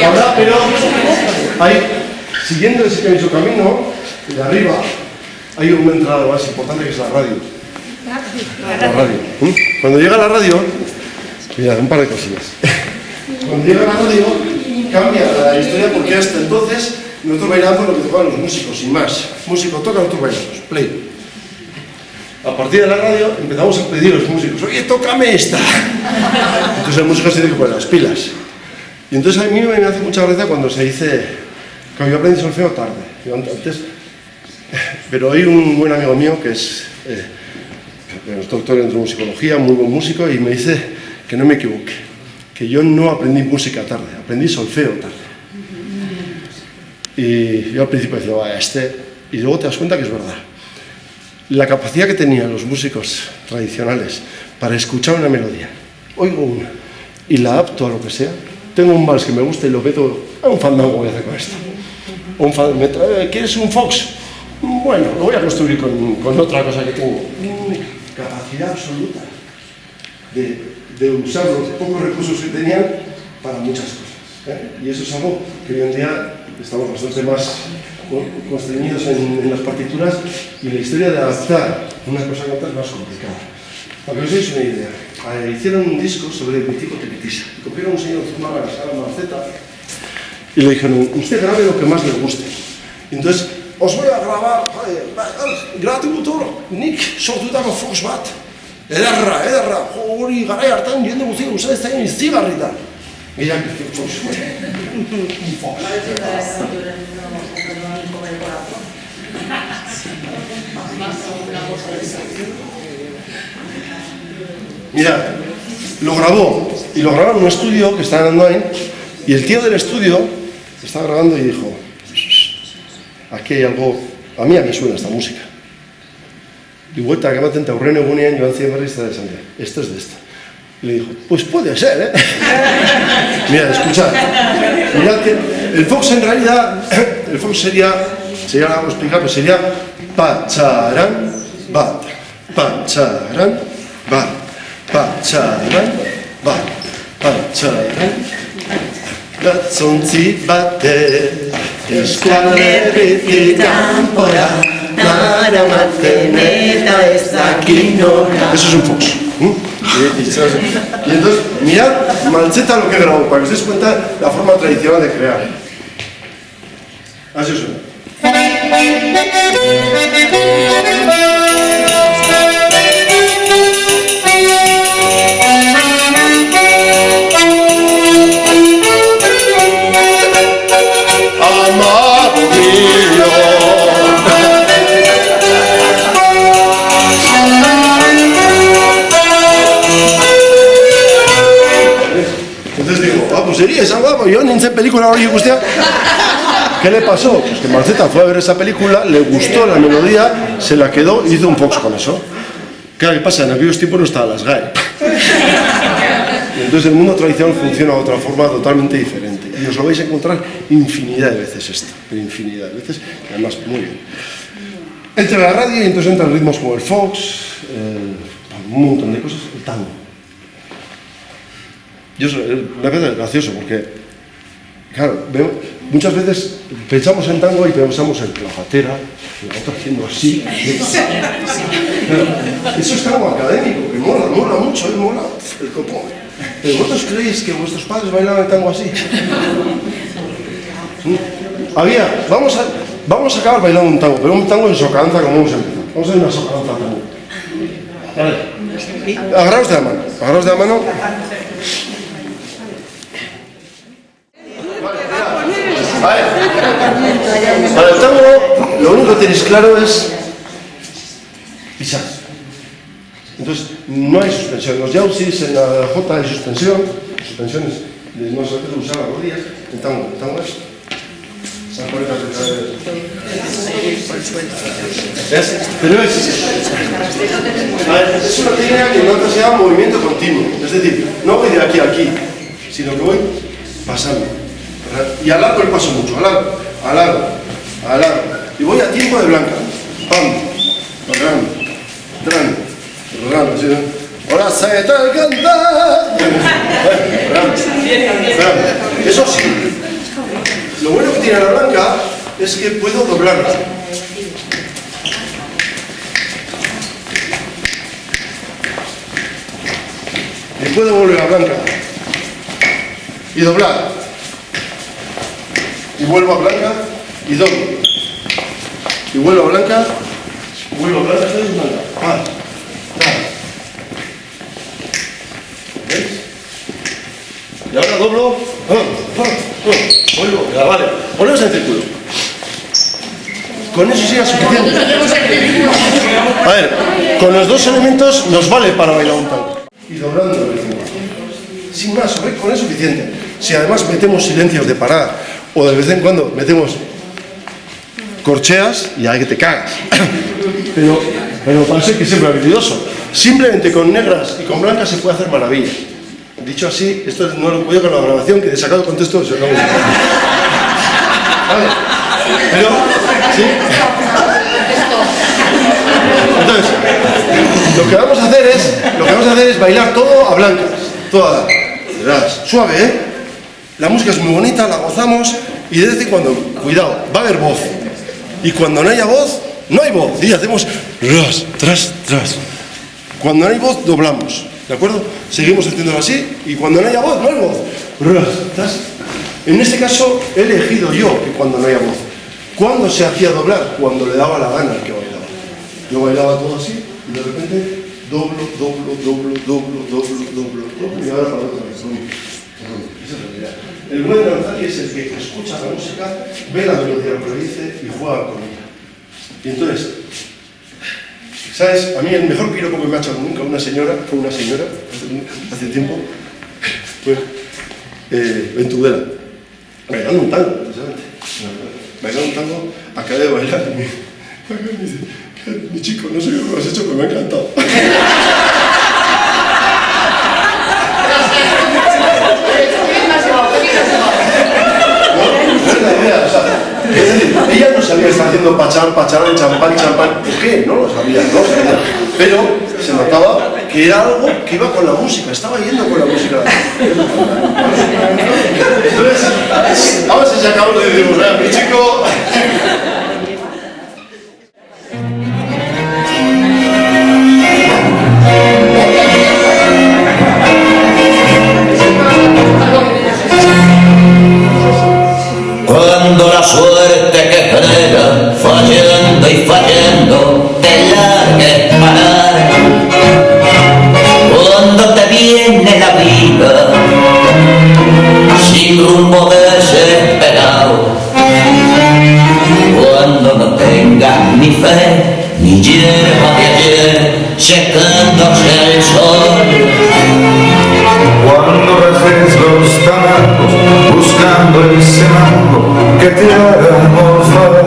ahora, pero hay, siguiendo ese mismo camino, de arriba, hay una entrada más importante que es la radio. La radio. Cuando llega la radio, mira, un par de cosillas. Cuando llega la radio, cambia la historia porque hasta entonces nosotros bailamos lo que tocaban los músicos, sin más. Músico toca, nosotros bailamos, play. A partir de la radio empezamos a pedir a los músicos, oye, tócame esta. Entonces el músico se tiene que poner las pilas. Y entonces a mí me hace mucha gracia cuando se dice, que yo aprendí solfeo tarde, yo antes, pero hay un buen amigo mío que es doctor en musicología, muy buen músico, y me dice que no me equivoque, que yo no aprendí música tarde, aprendí solfeo tarde. Y yo al principio decía, vaya, y luego te das cuenta que es verdad. La capacidad que tenían los músicos tradicionales para escuchar una melodía, oigo una y la adapto a lo que sea. Tengo un vals que me gusta y lo meto a un fandango, voy a hacer con esto. ¿Quieres un fox? Bueno, lo voy a construir con otra cosa que tengo. Capacidad absoluta de usar los pocos recursos que tenían para muchas cosas. Y eso es algo que hoy en día estamos bastante más constreñidos en las partituras, y la historia de adaptar una cosa a otra es más complicada. Para que os deis una idea, hicieron un disco sobre el mítico Tipitisa, y cogieron a un señor que llamaba Marceta y le dijeron, usted grabe lo que más le guste. Y entonces, os voy a grabar, gratuito, nik sortutako fox bat, ederra, hori garai hartan jende guztiak usatzen zaien izigarrita. Gehiak fox. Mira, lo grabó, y lo grabó en un estudio que estaba en Andoain, y el tío del estudio estaba grabando y dijo, aquí hay algo, a mí me suena esta música. Y vuelta que maten aurren egunean joan ziren berriz eta esan dira, esto es de esta. Y le dijo, pues puede ser, Mira, escuchad, mirad que el fox en realidad, el fox sería algo explicado, pero sería pacharán, bat, pacharán, bat, pacharán, bat, pacharán, gatzontzi bate, eskualerritik kanpora, daramaten eta ez dakit nora. Eso es un fox. Y entonces, mirad, Marceta lo que grabó, para que os deis cuenta la forma tradicional de crear. Así suena. Amado mío. Entonces digo, pues sería esa guapa, yo nintzen película hori guztia. ¿Qué le pasó? Pues que Marceta fue a ver esa película, le gustó la melodía, se la quedó y hizo un fox con eso. Claro, ¿qué pasa? En aquellos tiempos no estaban las GAE. Y entonces el mundo tradicional funciona de otra forma totalmente diferente. Y os lo vais a encontrar infinidad de veces esto, infinidad de veces, y además muy bien. Entra la radio y entonces entran ritmos como el fox, un montón de cosas, el tango. Me parece gracioso porque, claro, muchas veces pensamos en tango y pensamos en la patera, la otra haciendo así. Claro, eso es tango académico, que mola mucho, mola el copón. ¿Pero vosotros creéis que vuestros padres bailaban el tango así? Vamos a acabar bailando un tango, pero un tango en socanza como hemos empezado. Vamos a hacer una socanza tango. Vale. Agarraos de la mano. Para el tango, lo único que tenéis claro es pisar. Entonces, no hay suspensión. En los yausis, en la J hay suspensión. Suspensiones de no saber usar las rodillas. El tango es pero es una técnica que no se llama movimiento continuo. Es decir, no voy de aquí a aquí, sino que voy pasando. Y alargo el paso mucho, alargo. Y voy a tiempo de blanca. Pam, rano, así, ¿no? Ahora se te canta. Eso sí, lo bueno que tiene la blanca es que puedo doblarla. Y puedo volver a blanca. Y doblar. Y vuelvo a blanca y doblo. Y vuelvo a blanca, y blanca. Vale. ¿Veis? Y ahora doblo. Vuelvo. Ya, vale. Ponemos en círculo. Con eso sí es suficiente. A ver, con los dos elementos nos vale para bailar un tango. Y doblando de vez en cuando. Sin más, con eso es suficiente. Si además metemos silencios de parar o de vez en cuando metemos corcheas, ya que te cagas. Pero parece que siempre habilidoso. Simplemente con negras y con blancas se puede hacer maravilla. Dicho así, esto no lo puedo con la grabación, que de sacado el contexto se acabó. Vale. Pero, ¿sí? Entonces, lo que vamos a hacer es bailar todo a blancas. Toda. Verás, suave, ¿eh? La música es muy bonita, la gozamos y de vez en cuando, cuidado, va a haber voz. Y cuando no haya voz, no hay voz. Y hacemos ras, tras, tras. Cuando no hay voz, doblamos. ¿De acuerdo? Seguimos haciéndolo así y cuando no haya voz, no hay voz. Ras, tras. En este caso, he elegido yo que cuando no haya voz. ¿Cuándo se hacía doblar? Cuando le daba la gana al que bailaba. Yo bailaba todo así y de repente doblo y ahora para otra vez. Esa es la realidad. El buen danzari es el que escucha la música, ve la melodía lo que dice y juega con ella. Y entonces, ¿sabes? A mí el mejor piropo que me ha echado nunca una señora, fue una señora, hace tiempo, fue en Tudela, bailando un tango, precisamente. Bailando un tango, acabé de bailar y me dice, mi chico, no sé qué lo has hecho, pero me ha encantado. Ella no sabía que estaba haciendo pachán, champán. ¿Por qué? No lo sabía. Pero se notaba que era algo que iba con la música, estaba yendo con la música. Entonces, a ver si se acabó lo que decimos, mi chico. Cuando la suerte que frena, fallando y fallando, te largues parar. Cuando te viene la vida, sin rumbo desesperado. Cuando no tengas ni fe, ni hierba de ayer, secándose el sol. Cuando reces los tabancos, buscando el semáforo que te haga morfar.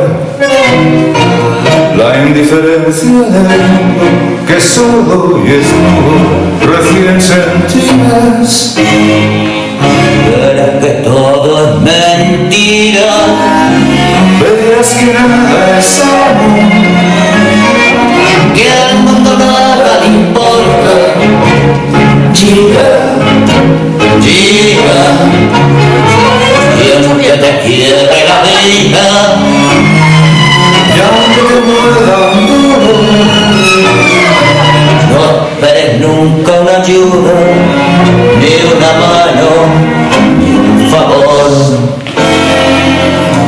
La indiferencia del mundo que solo y es nudo, recién sentirás. Verás que todo es mentira, verás que nada es amor, que al mundo nada le importa. Chica, y aunque te quiebre la vida, y aunque te muerda un dolor, no esperes nunca una ayuda, ni una mano, ni un favor.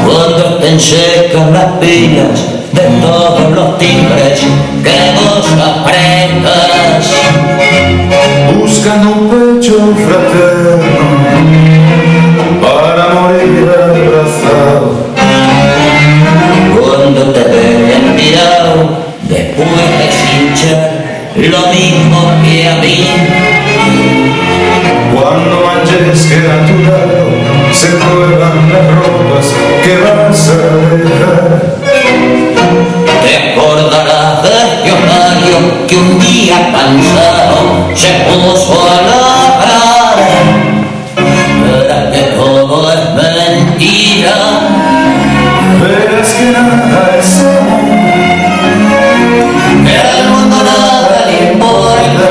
Cuando estén secas las pilas de todos los timbres que vos apretas, buscando un pecho fraterno para morir abrazado. Cuando te vean tirado después de hinchar lo mismo que a mí. Cuando manches que a tu lado se prueban las ropas que vas a dejar. Te acordarás de Dionario que un día cansado se puso a labrar. Verás que todo es mentira, Verás que nada es amor, que al mundo nada le importa.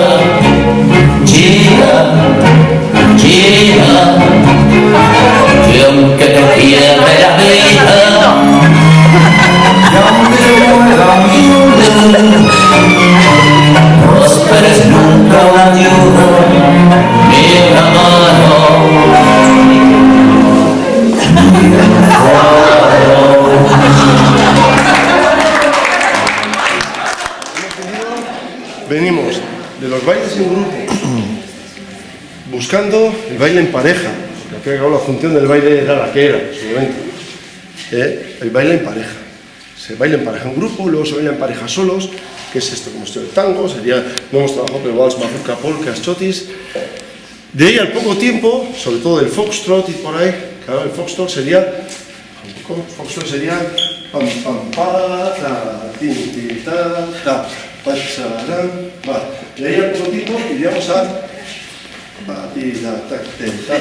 Gira, que aunque te quiebre la vida, y aunque te muera un dolor, no esperes nunca una ayuda, ni una mano, ni un favor. buscando el baile en pareja, porque al fin y al cabo la función del baile era la que era en su momento. El baile en pareja. Se baila en pareja en grupo, luego se baila en pareja solos, que es esto como esto del tango, sería, no hemos trabajado pero vals, mazurka, polka, chotis. De ahí al poco tiempo, sobre todo del foxtrot y por ahí, claro, el foxtrot sería pam pam pa, ta, tin, tin, ta, ta, pacharán, va. De ahí al poco tiempo iríamos a pa, ti, ta, ta, te, ta.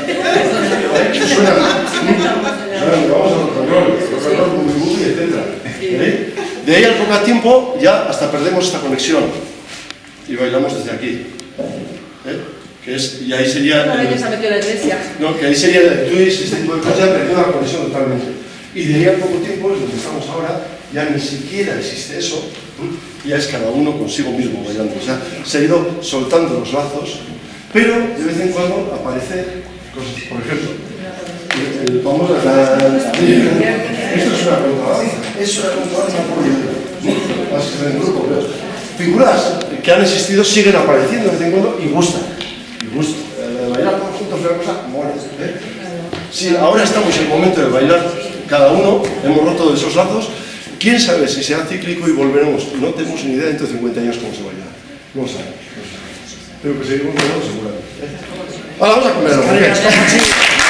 Suena, vamos a rock and roll, boogie, etc. De ahí al poco tiempo ya hasta perdemos esta conexión y bailamos desde aquí. Que es, y ahí sería... Una vez que se ha metido en la iglesia. No, que ahí sería el twist, este tipo de cosas, ya perdió la conexión totalmente. Y de ahí a poco tiempo, es donde estamos ahora, ya ni siquiera existe eso, ya es cada uno consigo mismo bailando. O sea, se ha ido soltando los lazos, pero de vez en cuando aparecen cosas, por ejemplo, vamos a esto es una contradanza, es una contradanza por dentro, más que en grupo, pero figuras que han existido siguen apareciendo de vez en cuando y gustan. Bailar todos juntos es una cosa mola, ¿eh? Sí, ahora estamos en el momento de bailar cada uno, hemos roto esos lazos. Quién sabe si será cíclico y volveremos. No tenemos ni idea dentro de 50 años cómo se bailará. No sabemos. Pero que seguimos bailando seguramente. Ahora vamos a comer algo.